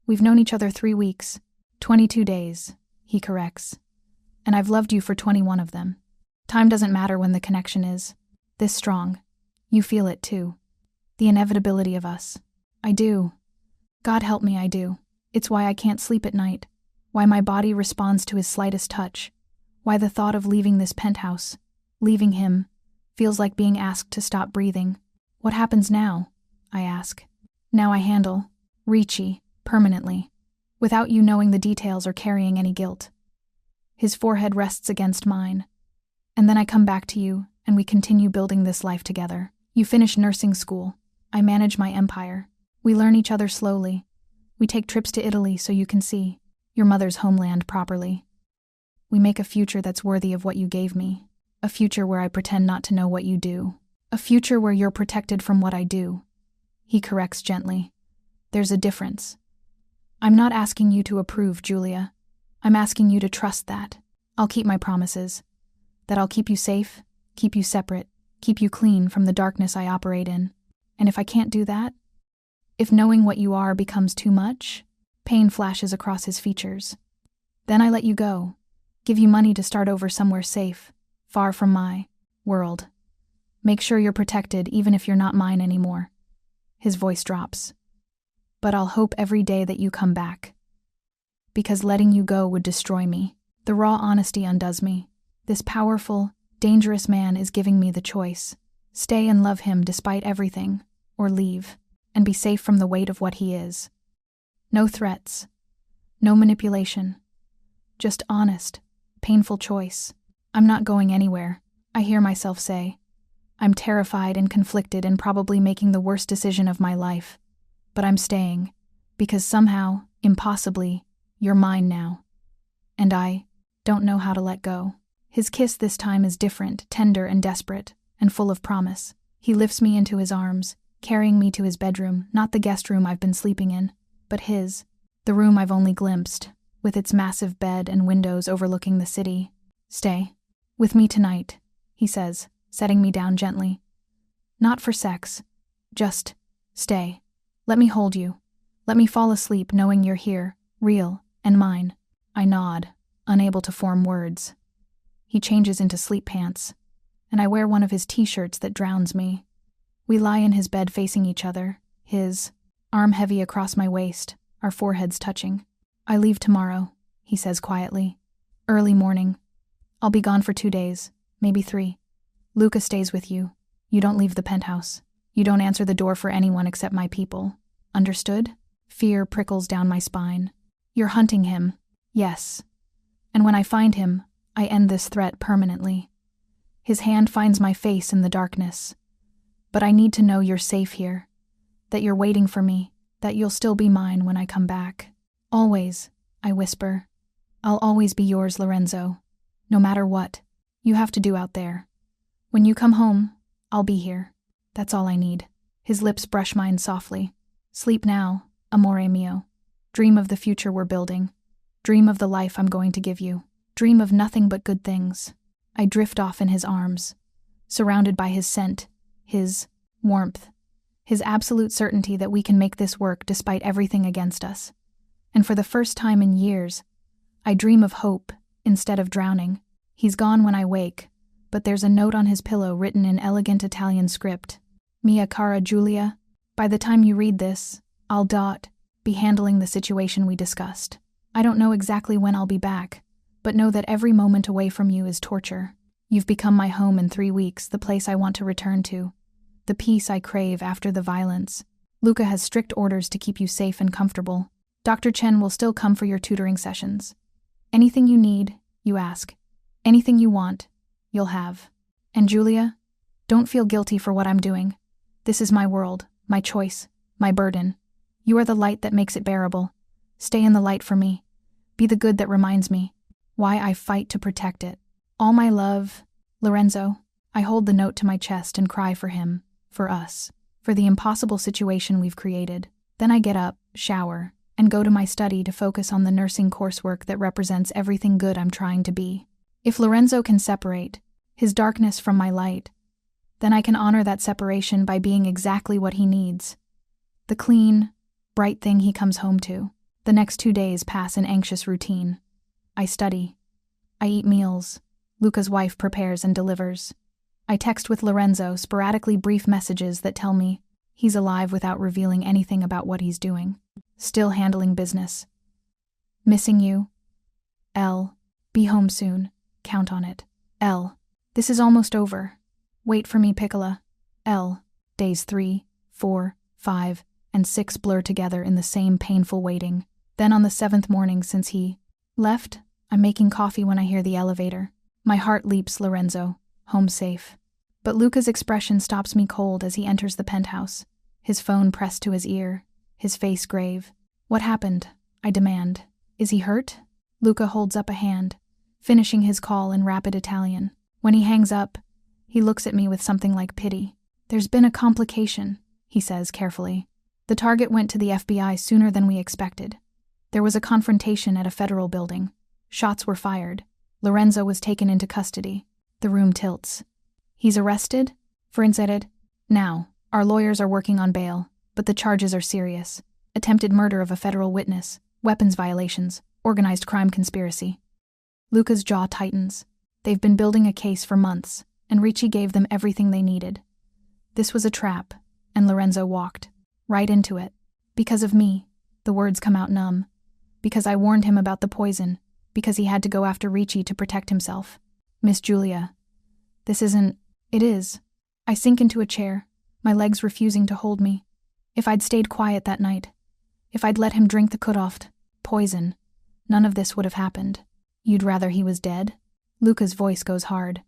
S1: We've known each other 3 weeks. 22 days, he corrects. And I've loved you for 21 of them. Time doesn't matter when the connection is. This strong. You feel it too. The inevitability of us. I do. God help me, I do. It's why I can't sleep at night. Why my body responds to his slightest touch. Why the thought of leaving this penthouse, leaving him, feels like being asked to stop breathing. What happens now? I ask. Now I handle Ricci permanently, without you knowing the details or carrying any guilt. His forehead rests against mine. And then I come back to you, and we continue building this life together. You finish nursing school. I manage my empire. We learn each other slowly. We take trips to Italy so you can see your mother's homeland properly. We make a future that's worthy of what you gave me. A future where I pretend not to know what you do. A future where you're protected from what I do. He corrects gently. There's a difference. I'm not asking you to approve, Julia. I'm asking you to trust that. I'll keep my promises. That I'll keep you safe, keep you separate, keep you clean from the darkness I operate in. And if I can't do that, if knowing what you are becomes too much, pain flashes across his features. Then I let you go, give you money to start over somewhere safe, far from my world. Make sure you're protected even if you're not mine anymore. His voice drops. But I'll hope every day that you come back. Because letting you go would destroy me. The raw honesty undoes me. This powerful, dangerous man is giving me the choice. Stay and love him despite everything, or leave. and be safe from the weight of what he is. No threats. No manipulation. Just honest, painful choice. I'm not going anywhere, I hear myself say. I'm terrified and conflicted and probably making the worst decision of my life. But I'm staying, because somehow, impossibly, you're mine now. And I don't know how to let go. His kiss this time is different, tender and desperate, and full of promise. He lifts me into his arms, carrying me to his bedroom, not the guest room I've been sleeping in, but his, the room I've only glimpsed, with its massive bed and windows overlooking the city. Stay with me tonight, he says, setting me down gently. Not for sex. Just stay. Let me hold you. Let me fall asleep knowing you're here, real and mine. I nod, unable to form words. He changes into sleep pants, and I wear one of his t-shirts that drowns me. We lie in his bed facing each other, his arm heavy across my waist, our foreheads touching. I leave tomorrow, he says quietly. Early morning. I'll be gone for 2 days, maybe 3. Luca stays with you. You don't leave the penthouse. You don't answer the door for anyone except my people. Understood? Fear prickles down my spine. You're hunting him. Yes. And when I find him, I end this threat permanently. His hand finds my face in the darkness. But I need to know you're safe here, that you're waiting for me, that you'll still be mine when I come back. Always, I whisper. I'll always be yours, Lorenzo. No matter what you have to do out there. When you come home, I'll be here. That's all I need. His lips brush mine softly. Sleep now, amore mio. Dream of the future we're building. Dream of the life I'm going to give you. Dream of nothing but good things. I drift off in his arms, surrounded by his scent, his warmth, his absolute certainty that we can make this work despite everything against us. And for the first time in years, I dream of hope instead of drowning. He's gone when I wake, but there's a note on his pillow written in elegant Italian script. Mia cara Giulia, by the time you read this, I'll be handling the situation we discussed. I don't know exactly when I'll be back, but know that every moment away from you is torture. You've become my home in 3 weeks, the place I want to return to, the peace I crave after the violence. Luca has strict orders to keep you safe and comfortable. Dr. Chen will still come for your tutoring sessions. Anything you need, you ask. Anything you want, you'll have. And Julia, don't feel guilty for what I'm doing. This is my world, my choice, my burden. You are the light that makes it bearable. Stay in the light for me. Be the good that reminds me why I fight to protect it. All my love, Lorenzo. I hold the note to my chest and cry for him, for us, for the impossible situation we've created. Then I get up, shower, and go to my study to focus on the nursing coursework that represents everything good I'm trying to be. If Lorenzo can separate his darkness from my light, then I can honor that separation by being exactly what he needs. The clean, bright thing he comes home to. The next 2 days pass in anxious routine. I study. I eat meals. Luca's wife prepares and delivers. I text with Lorenzo, sporadically brief messages that tell me he's alive without revealing anything about what he's doing. Still handling business. Missing you. L. Be home soon. Count on it. L. This is almost over. Wait for me, Piccola. L. Days 3, 4, 5, and 6 blur together in the same painful waiting. Then on the 7th morning since he left, I'm making coffee when I hear the elevator. My heart leaps, Lorenzo. Home safe. But Luca's expression stops me cold as he enters the penthouse, his phone pressed to his ear, his face grave. What happened? I demand. Is he hurt? Luca holds up a hand, finishing his call in rapid Italian. When he hangs up, he looks at me with something like pity. There's been a complication, he says carefully. The target went to the FBI sooner than we expected. There was a confrontation at a federal building. Shots were fired. Lorenzo was taken into custody. The room tilts. He's arrested? For instead, now, our lawyers are working on bail, but the charges are serious. Attempted murder of a federal witness, weapons violations, organized crime conspiracy. Luca's jaw tightens. They've been building a case for months, and Ricci gave them everything they needed. This was a trap, and Lorenzo walked right into it. Because of me, the words come out numb. Because I warned him about the poison, because he had to go after Ricci to protect himself. Miss Julia. This isn't... It is. I sink into a chair, my legs refusing to hold me. If I'd stayed quiet that night, if I'd let him drink the Kudoft poison, none of this would have happened. You'd rather he was dead? Luca's voice goes hard.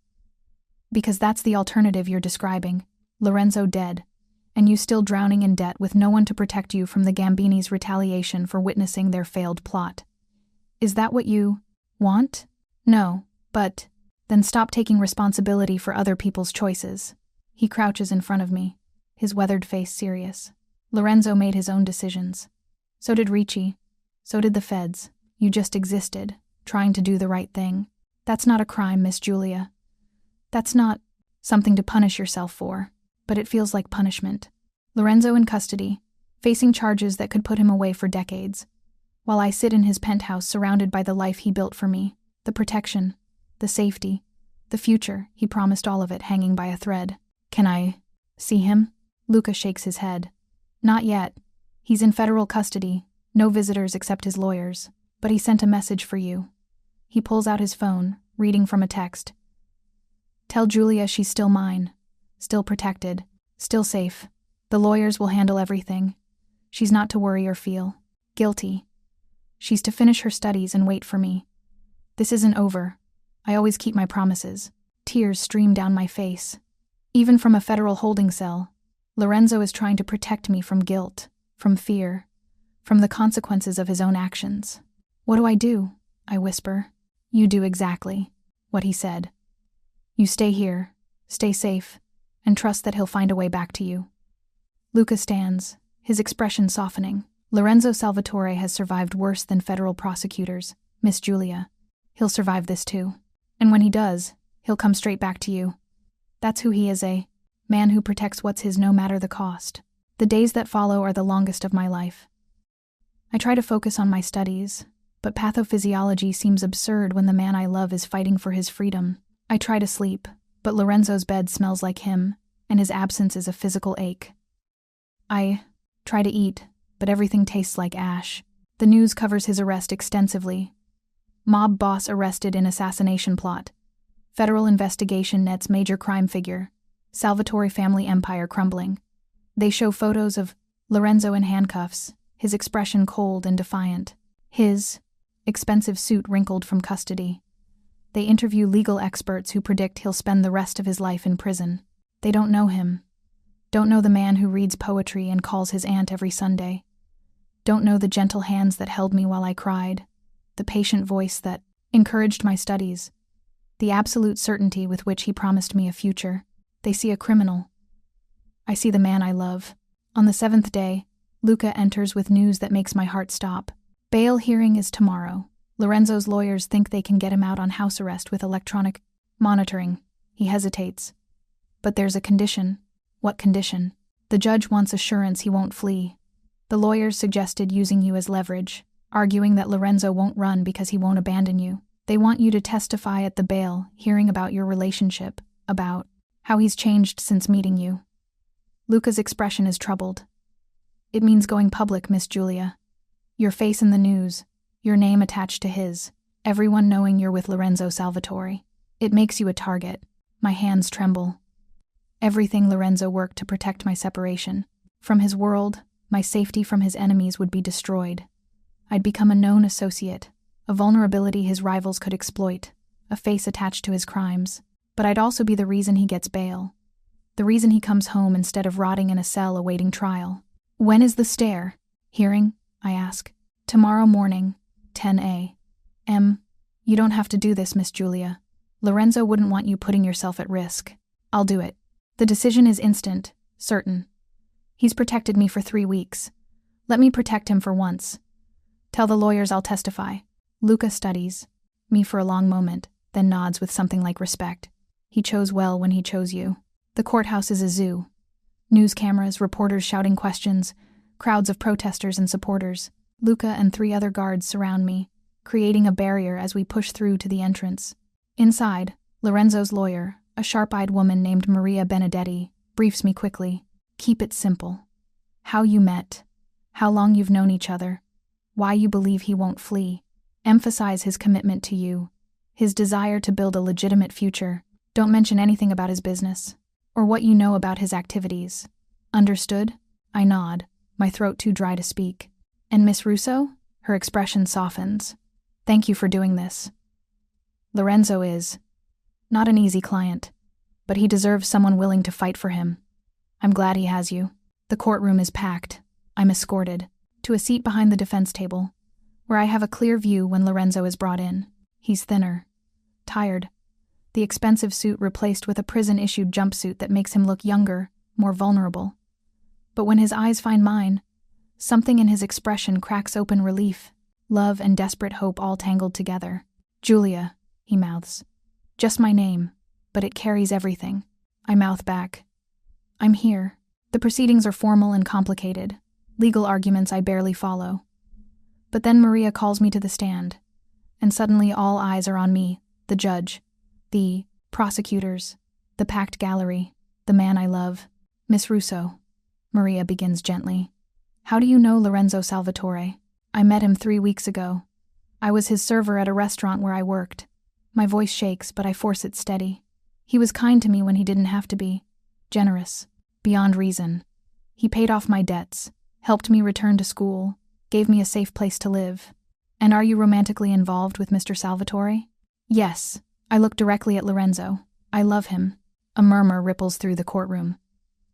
S1: Because that's the alternative you're describing. Lorenzo dead, and you still drowning in debt with no one to protect you from the Gambini's retaliation for witnessing their failed plot. Is that what you want? No, but then stop taking responsibility for other people's choices. He crouches in front of me, his weathered face serious. Lorenzo made his own decisions. So did Ricci. So did the feds. You just existed, trying to do the right thing. That's not a crime, Miss Julia. That's not something to punish yourself for, but it feels like punishment. Lorenzo in custody, facing charges that could put him away for decades, while I sit in his penthouse surrounded by the life he built for me, the protection, the safety, the future, he promised, all of it hanging by a thread. Can I see him? Luca shakes his head. Not yet. He's in federal custody, no visitors except his lawyers, but he sent a message for you. He pulls out his phone, reading from a text. Tell Julia she's still mine, still protected, still safe. The lawyers will handle everything. She's not to worry or feel guilty. She's to finish her studies and wait for me. This isn't over. I always keep my promises. Tears stream down my face. Even from a federal holding cell, Lorenzo is trying to protect me from guilt, from fear, from the consequences of his own actions. What do? I whisper. You do exactly what he said. You stay here, stay safe, and trust that he'll find a way back to you. Luca stands, his expression softening. Lorenzo Salvatore has survived worse than federal prosecutors, Miss Julia. He'll survive this too. And when he does, he'll come straight back to you. That's who he is, a man who protects what's his no matter the cost. The days that follow are the longest of my life. I try to focus on my studies, but pathophysiology seems absurd when the man I love is fighting for his freedom. I try to sleep, but Lorenzo's bed smells like him, and his absence is a physical ache. I try to eat, but everything tastes like ash. The news covers his arrest extensively. Mob boss arrested in assassination plot. Federal investigation nets major crime figure. Salvatore family empire crumbling. They show photos of Lorenzo in handcuffs, his expression cold and defiant. His expensive suit wrinkled from custody. They interview legal experts who predict he'll spend the rest of his life in prison. They don't know him. Don't know the man who reads poetry and calls his aunt every Sunday. Don't know the gentle hands that held me while I cried, the patient voice that encouraged my studies, the absolute certainty with which he promised me a future. They see a criminal. I see the man I love. On the 7th day, Luca enters with news that makes my heart stop. Bail hearing is tomorrow. Lorenzo's lawyers think they can get him out on house arrest with electronic monitoring. He hesitates. But there's a condition. What condition? The judge wants assurance he won't flee. The lawyers suggested using you as leverage, arguing that Lorenzo won't run because he won't abandon you. They want you to testify at the bail hearing about your relationship, about how he's changed since meeting you. Luca's expression is troubled. It means going public, Miss Julia. Your face in the news, your name attached to his, everyone knowing you're with Lorenzo Salvatore. It makes you a target. My hands tremble. Everything Lorenzo worked to protect my separation from his world, my safety from his enemies would be destroyed. I'd become a known associate, a vulnerability his rivals could exploit, a face attached to his crimes. But I'd also be the reason he gets bail, the reason he comes home instead of rotting in a cell awaiting trial. When is the hearing? I ask. Tomorrow morning, 10 a.m. You don't have to do this, Miss Julia. Lorenzo wouldn't want you putting yourself at risk. I'll do it. The decision is instant, certain. He's protected me for 3 weeks. Let me protect him for once. Tell the lawyers I'll testify. Luca studies me for a long moment, then nods with something like respect. He chose well when he chose you. The courthouse is a zoo. News cameras, reporters shouting questions, crowds of protesters and supporters. Luca and 3 other guards surround me, creating a barrier as we push through to the entrance. Inside, Lorenzo's lawyer, a sharp-eyed woman named Maria Benedetti, briefs me quickly. Keep it simple. How you met, how long you've known each other, why you believe he won't flee. Emphasize his commitment to you, his desire to build a legitimate future. Don't mention anything about his business, or what you know about his activities. Understood? I nod. my throat too dry to speak. And Miss Russo? Her expression softens. Thank you for doing this. Lorenzo is not an easy client, but he deserves someone willing to fight for him. I'm glad he has you. The courtroom is packed. I'm escorted to a seat behind the defense table, where I have a clear view when Lorenzo is brought in. He's thinner, tired, the expensive suit replaced with a prison-issued jumpsuit that makes him look younger, more vulnerable. But when his eyes find mine, something in his expression cracks open relief, love and desperate hope all tangled together. Julia, he mouths. Just my name, but it carries everything. I mouth back. I'm here. The proceedings are formal and complicated, legal arguments I barely follow. But then Maria calls me to the stand, and suddenly all eyes are on me, the judge, the prosecutors, the packed gallery, the man I love. Miss Russo, Maria begins gently. How do you know Lorenzo Salvatore? I met him 3 weeks ago. I was his server at a restaurant where I worked. My voice shakes, but I force it steady. He was kind to me when he didn't have to be. Generous. Beyond reason. He paid off my debts, helped me return to school, gave me a safe place to live. And are you romantically involved with Mr. Salvatore? Yes. I look directly at Lorenzo. I love him. A murmur ripples through the courtroom.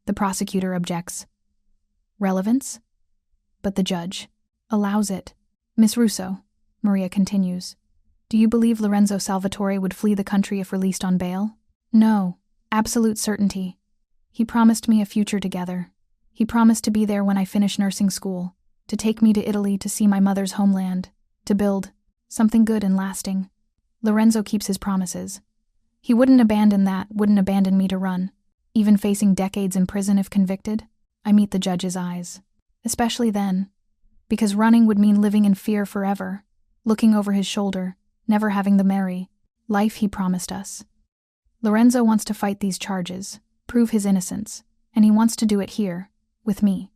S1: The prosecutor objects. Relevance? But the judge allows it. Miss Russo, Maria continues. Do you believe Lorenzo Salvatore would flee the country if released on bail? No. Absolute certainty. He promised me a future together. He promised to be there when I finish nursing school, to take me to Italy to see my mother's homeland, to build something good and lasting. Lorenzo keeps his promises. He wouldn't abandon me to run, even facing decades in prison if convicted. I meet the judge's eyes, especially then, because running would mean living in fear forever, looking over his shoulder, never having the merry life he promised us. Lorenzo wants to fight these charges, prove his innocence, and he wants to do it here, with me.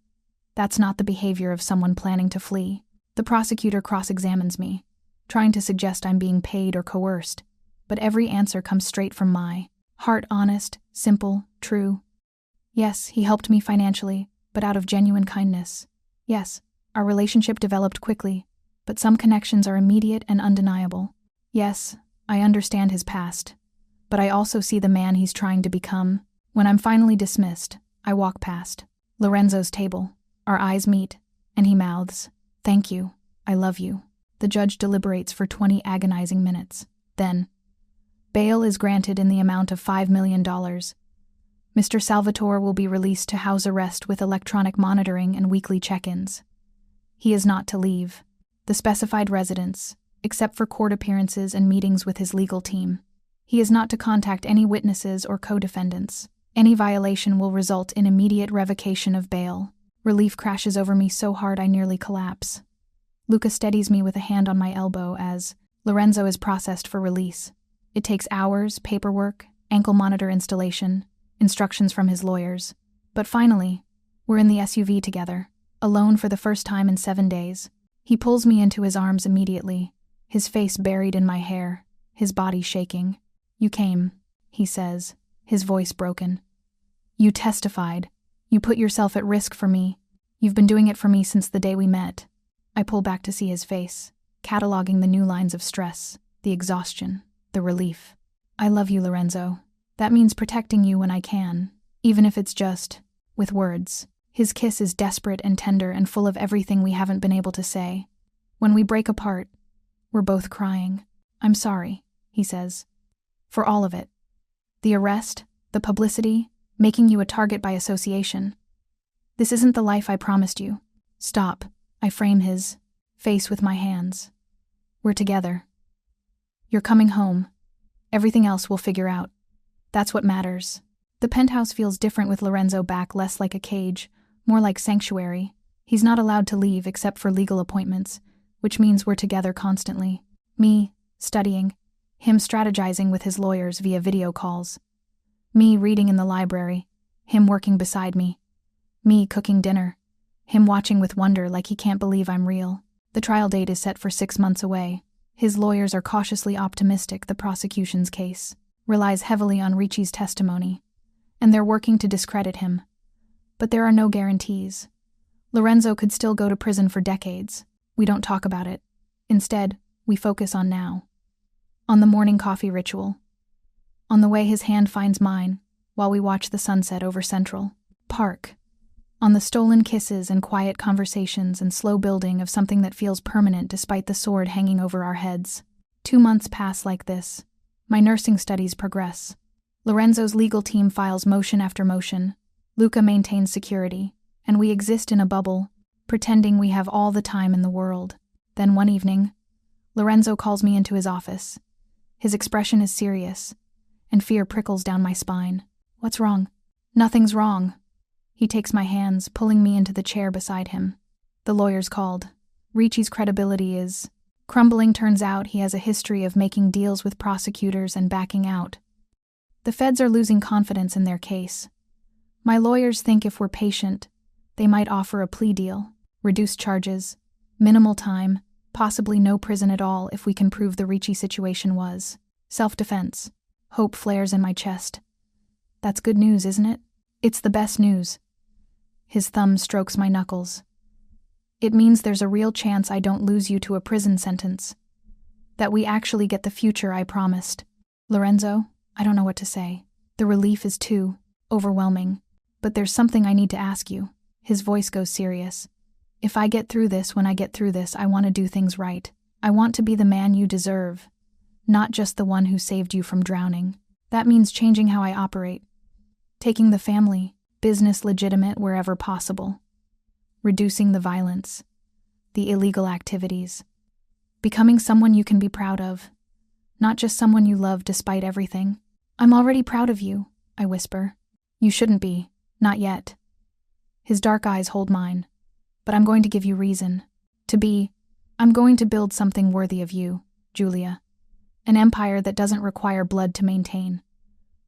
S1: That's not the behavior of someone planning to flee. The prosecutor cross-examines me, trying to suggest I'm being paid or coerced, but every answer comes straight from my heart, honest, simple, true. Yes, he helped me financially, but out of genuine kindness. Yes, our relationship developed quickly, but some connections are immediate and undeniable. Yes, I understand his past, but I also see the man he's trying to become. When I'm finally dismissed, I walk past Lorenzo's table. Our eyes meet, and he mouths, "Thank you, I love you." The judge deliberates for 20 agonizing minutes. Then, bail is granted in the amount of $5 million. Mr. Salvatore will be released to house arrest with electronic monitoring and weekly check-ins. He is not to leave the specified residence, except for court appearances and meetings with his legal team. He is not to contact any witnesses or co-defendants. Any violation will result in immediate revocation of bail. Relief crashes over me so hard I nearly collapse. Luca steadies me with a hand on my elbow as Lorenzo is processed for release. It takes hours, paperwork, ankle monitor installation, instructions from his lawyers. But finally, we're in the SUV together, alone for the first time in 7 days. He pulls me into his arms immediately, his face buried in my hair, his body shaking. "You came," he says, his voice broken. "You testified. You put yourself at risk for me. You've been doing it for me since the day we met." I pull back to see his face, cataloging the new lines of stress, the exhaustion, the relief. "I love you, Lorenzo. That means protecting you when I can, even if it's just with words." His kiss is desperate and tender and full of everything we haven't been able to say. When we break apart, we're both crying. "I'm sorry," he says. "For all of it. The arrest, the publicity, making you a target by association. This isn't the life I promised you." "Stop." I frame his face with my hands. "We're together. You're coming home. Everything else we'll figure out. That's what matters." The penthouse feels different with Lorenzo back, less like a cage, more like sanctuary. He's not allowed to leave except for legal appointments, which means we're together constantly. Me, studying, him strategizing with his lawyers via video calls. Me reading in the library, him working beside me. Me cooking dinner, him watching with wonder like he can't believe I'm real. The trial date is set for 6 months away. His lawyers are cautiously optimistic the prosecution's case relies heavily on Ricci's testimony, and they're working to discredit him. But there are no guarantees. Lorenzo could still go to prison for decades. We don't talk about it. Instead, we focus on now. On the morning coffee ritual. On the way his hand finds mine, while we watch the sunset over Central Park. On the stolen kisses and quiet conversations and slow building of something that feels permanent despite the sword hanging over our heads. 2 months pass like this. My nursing studies progress. Lorenzo's legal team files motion after motion. Luca maintains security, and we exist in a bubble, pretending we have all the time in the world. Then one evening, Lorenzo calls me into his office. His expression is serious, and fear prickles down my spine. What's wrong? Nothing's wrong. He takes my hands, pulling me into the chair beside him. The lawyer's called. Ricci's credibility is crumbling. Turns out he has a history of making deals with prosecutors and backing out. The feds are losing confidence in their case. My lawyers think if we're patient, they might offer a plea deal, reduced charges, minimal time, possibly no prison at all if we can prove the Ricci situation was self-defense. Hope flares in my chest. That's good news, isn't it? It's the best news. His thumb strokes my knuckles. It means there's a real chance I don't lose you to a prison sentence. That we actually get the future I promised. Lorenzo, I don't know what to say. The relief is too overwhelming. But there's something I need to ask you. His voice goes serious. If I get through this, when I get through this, I want to do things right. I want to be the man you deserve, not just the one who saved you from drowning. That means changing how I operate. Taking the family, business legitimate wherever possible. Reducing the violence, the illegal activities. Becoming someone you can be proud of, not just someone you love despite everything. I'm already proud of you, I whisper. You shouldn't be, not yet. His dark eyes hold mine. But I'm going to give you reason to be. I'm going to build something worthy of you, Julia. An empire that doesn't require blood to maintain.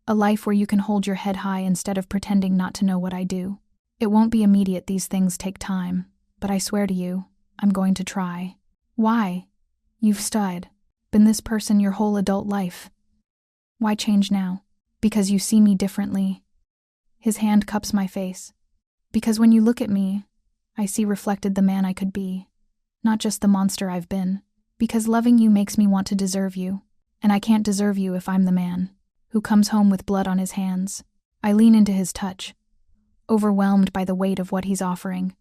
S1: A life where you can hold your head high instead of pretending not to know what I do. It won't be immediate, these things take time, but I swear to you, I'm going to try. Why? You've been this person your whole adult life. Why change now? Because you see me differently. His hand cups my face. Because when you look at me, I see reflected the man I could be, not just the monster I've been. Because loving you makes me want to deserve you, and I can't deserve you if I'm the man who comes home with blood on his hands. I lean into his touch, overwhelmed by the weight of what he's offering.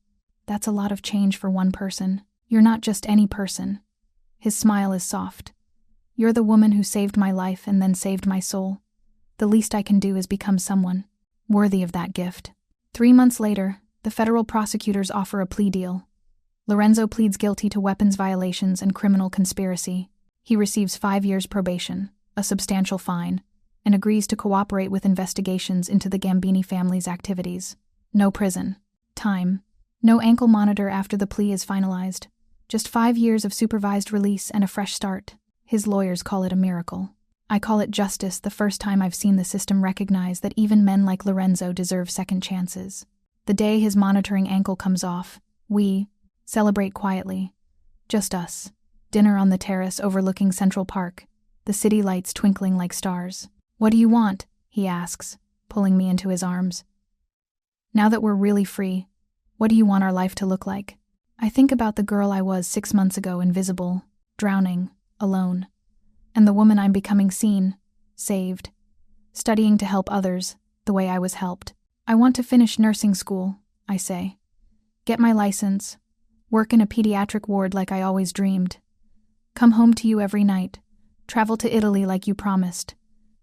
S1: That's a lot of change for one person. You're not just any person. His smile is soft. You're the woman who saved my life and then saved my soul. The least I can do is become someone worthy of that gift. 3 months later, the federal prosecutors offer a plea deal. Lorenzo pleads guilty to weapons violations and criminal conspiracy. He receives 5 years probation, a substantial fine, and agrees to cooperate with investigations into the Gambini family's activities. No prison time. No ankle monitor after the plea is finalized. Just 5 years of supervised release and a fresh start. His lawyers call it a miracle. I call it justice, the first time I've seen the system recognize that even men like Lorenzo deserve second chances. The day his monitoring ankle comes off, we celebrate quietly. Just us. Dinner on the terrace overlooking Central Park, the city lights twinkling like stars. What do you want? He asks, pulling me into his arms. Now that we're really free, what do you want our life to look like? I think about the girl I was 6 months ago, invisible, drowning, alone. And the woman I'm becoming, seen, saved, studying to help others the way I was helped. I want to finish nursing school, I say. Get my license, work in a pediatric ward like I always dreamed. Come home to you every night, travel to Italy like you promised.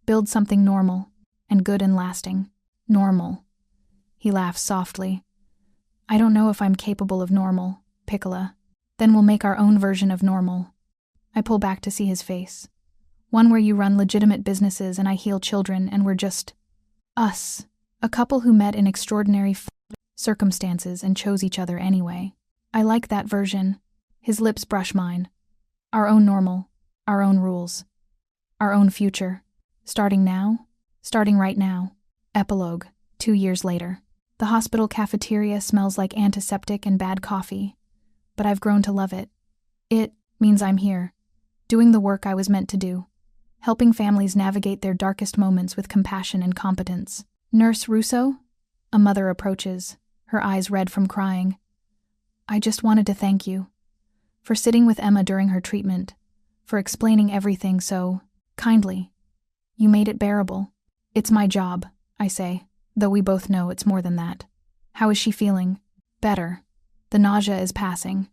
S1: Build something normal, and good and lasting. Normal. He laughs softly. I don't know if I'm capable of normal, Piccola. Then we'll make our own version of normal. I pull back to see his face. One where you run legitimate businesses and I heal children and we're just us. A couple who met in extraordinary circumstances and chose each other anyway. I like that version. His lips brush mine. Our own normal. Our own rules. Our own future. Starting now? Starting right now. Epilogue. 2 years later. The hospital cafeteria smells like antiseptic and bad coffee. But I've grown to love it. It means I'm here. Doing the work I was meant to do. Helping families navigate their darkest moments with compassion and competence. Nurse Russo? A mother approaches, her eyes red from crying. I just wanted to thank you. For sitting with Emma during her treatment. For explaining everything so kindly. You made it bearable. It's my job, I say, though we both know it's more than that. How is she feeling? Better. The nausea is passing.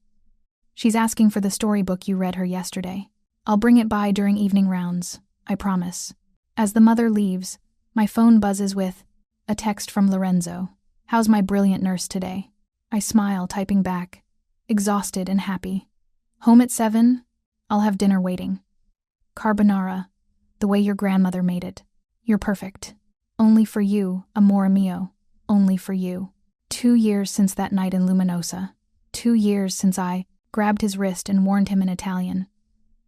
S1: She's asking for the storybook you read her yesterday. I'll bring it by during evening rounds, I promise. As the mother leaves, my phone buzzes with a text from Lorenzo. How's my brilliant nurse today? I smile, typing back, exhausted and happy. Home at 7? I'll have dinner waiting. Carbonara, the way your grandmother made it. You're perfect. Only for you, amore mio. Only for you. 2 years since that night in Luminosa. 2 years since I grabbed his wrist and warned him in Italian.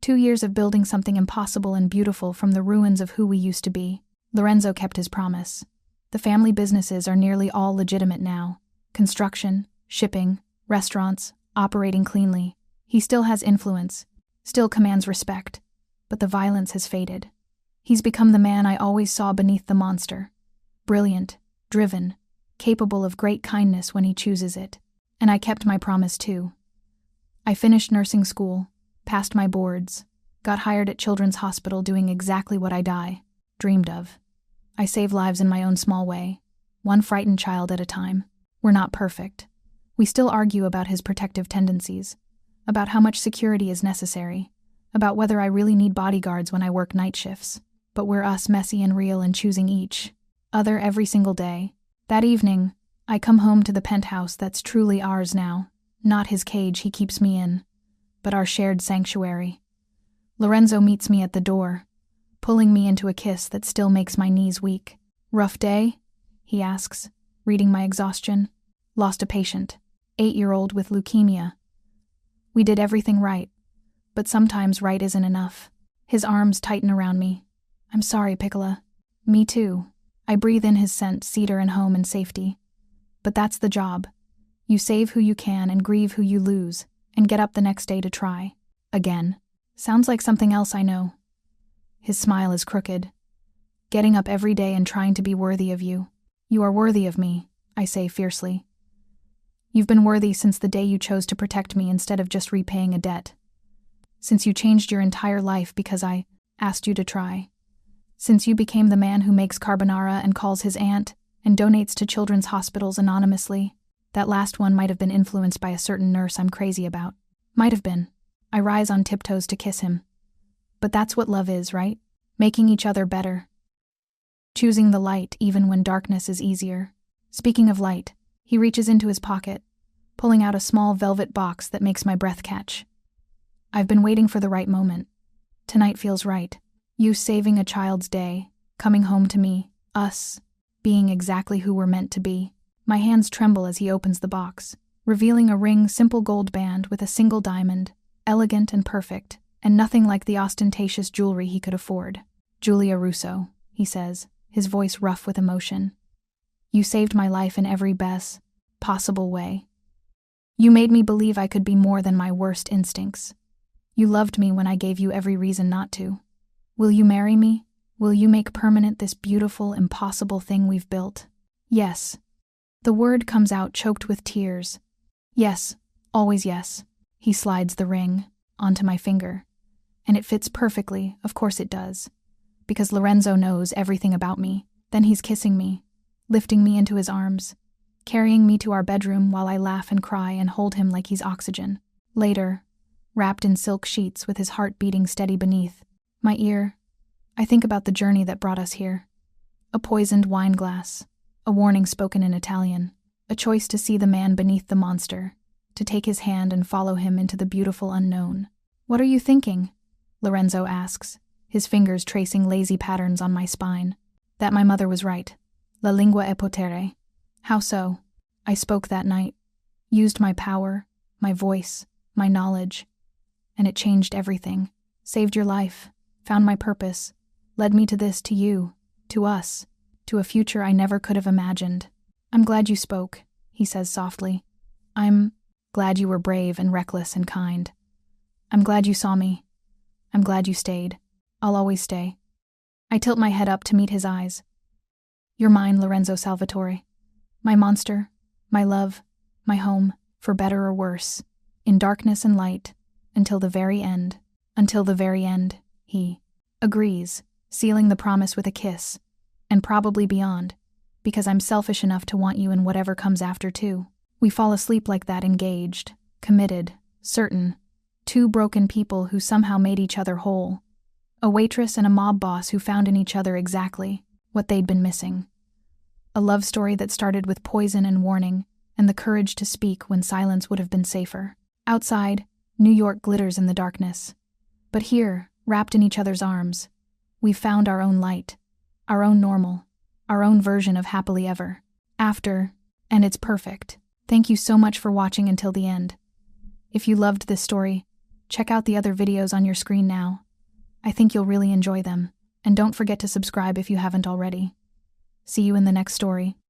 S1: 2 years of building something impossible and beautiful from the ruins of who we used to be. Lorenzo kept his promise. The family businesses are nearly all legitimate now. Construction, shipping, restaurants, operating cleanly. He still has influence, still commands respect, but the violence has faded. He's become the man I always saw beneath the monster. Brilliant, driven, capable of great kindness when he chooses it. And I kept my promise too. I finished nursing school, passed my boards, got hired at Children's Hospital doing exactly what I dreamed of. I save lives in my own small way, one frightened child at a time. We're not perfect. We still argue about his protective tendencies, about how much security is necessary, about whether I really need bodyguards when I work night shifts. But we're us, messy and real, and choosing each other every single day. That evening, I come home to the penthouse that's truly ours now. Not his cage he keeps me in, but our shared sanctuary. Lorenzo meets me at the door, pulling me into a kiss that still makes my knees weak. Rough day? He asks, reading my exhaustion. Lost a patient, 8-year-old with leukemia. We did everything right, but sometimes right isn't enough. His arms tighten around me. I'm sorry, Piccola. Me too. I breathe in his scent, cedar and home and safety. But that's the job. You save who you can and grieve who you lose, and get up the next day to try. Again. Sounds like something else I know. His smile is crooked. Getting up every day and trying to be worthy of you. You are worthy of me, I say fiercely. You've been worthy since the day you chose to protect me instead of just repaying a debt. Since you changed your entire life because I asked you to try. Since you became the man who makes carbonara and calls his aunt and donates to children's hospitals anonymously. That last one might have been influenced by a certain nurse I'm crazy about. Might have been. I rise on tiptoes to kiss him. But that's what love is, right? Making each other better. Choosing the light even when darkness is easier. Speaking of light, he reaches into his pocket, pulling out a small velvet box that makes my breath catch. I've been waiting for the right moment. Tonight feels right. You saving a child's day, coming home to me, us, being exactly who we're meant to be. My hands tremble as he opens the box, revealing a ring, simple gold band with a single diamond, elegant and perfect, and nothing like the ostentatious jewelry he could afford. Julia Russo, he says, his voice rough with emotion. You saved my life in every best possible way. You made me believe I could be more than my worst instincts. You loved me when I gave you every reason not to. Will you marry me? Will you make permanent this beautiful, impossible thing we've built? Yes. The word comes out choked with tears. Yes, always yes. He slides the ring onto my finger. And it fits perfectly, of course it does. Because Lorenzo knows everything about me. Then he's kissing me, lifting me into his arms, carrying me to our bedroom while I laugh and cry and hold him like he's oxygen. Later, wrapped in silk sheets with his heart beating steady beneath my ear, I think about the journey that brought us here. A poisoned wine glass, a warning spoken in Italian, a choice to see the man beneath the monster, to take his hand and follow him into the beautiful unknown. What are you thinking? Lorenzo asks, his fingers tracing lazy patterns on my spine. That my mother was right. La lingua è potere. How so? I spoke that night, used my power, my voice, my knowledge, and it changed everything. Saved your life, found my purpose, led me to this, to you, to us, to a future I never could have imagined. I'm glad you spoke, he says softly. I'm glad you were brave and reckless and kind. I'm glad you saw me. I'm glad you stayed. I'll always stay. I tilt my head up to meet his eyes. You're mine, Lorenzo Salvatore. My monster, my love, my home. for better or worse, in darkness and light, until the very end. Until the very end, he agrees, sealing the promise with a kiss, and probably beyond, because I'm selfish enough to want you in whatever comes after too. We fall asleep like that, engaged, committed, certain, two broken people who somehow made each other whole, a waitress and a mob boss who found in each other exactly what they'd been missing. A love story that started with poison and warning, and the courage to speak when silence would have been safer. Outside, New York glitters in the darkness. But here, wrapped in each other's arms, we've found our own light, our own normal, our own version of happily ever after, and it's perfect. Thank you so much for watching until the end. If you loved this story, check out the other videos on your screen now. I think you'll really enjoy them, and don't forget to subscribe if you haven't already. See you in the next story.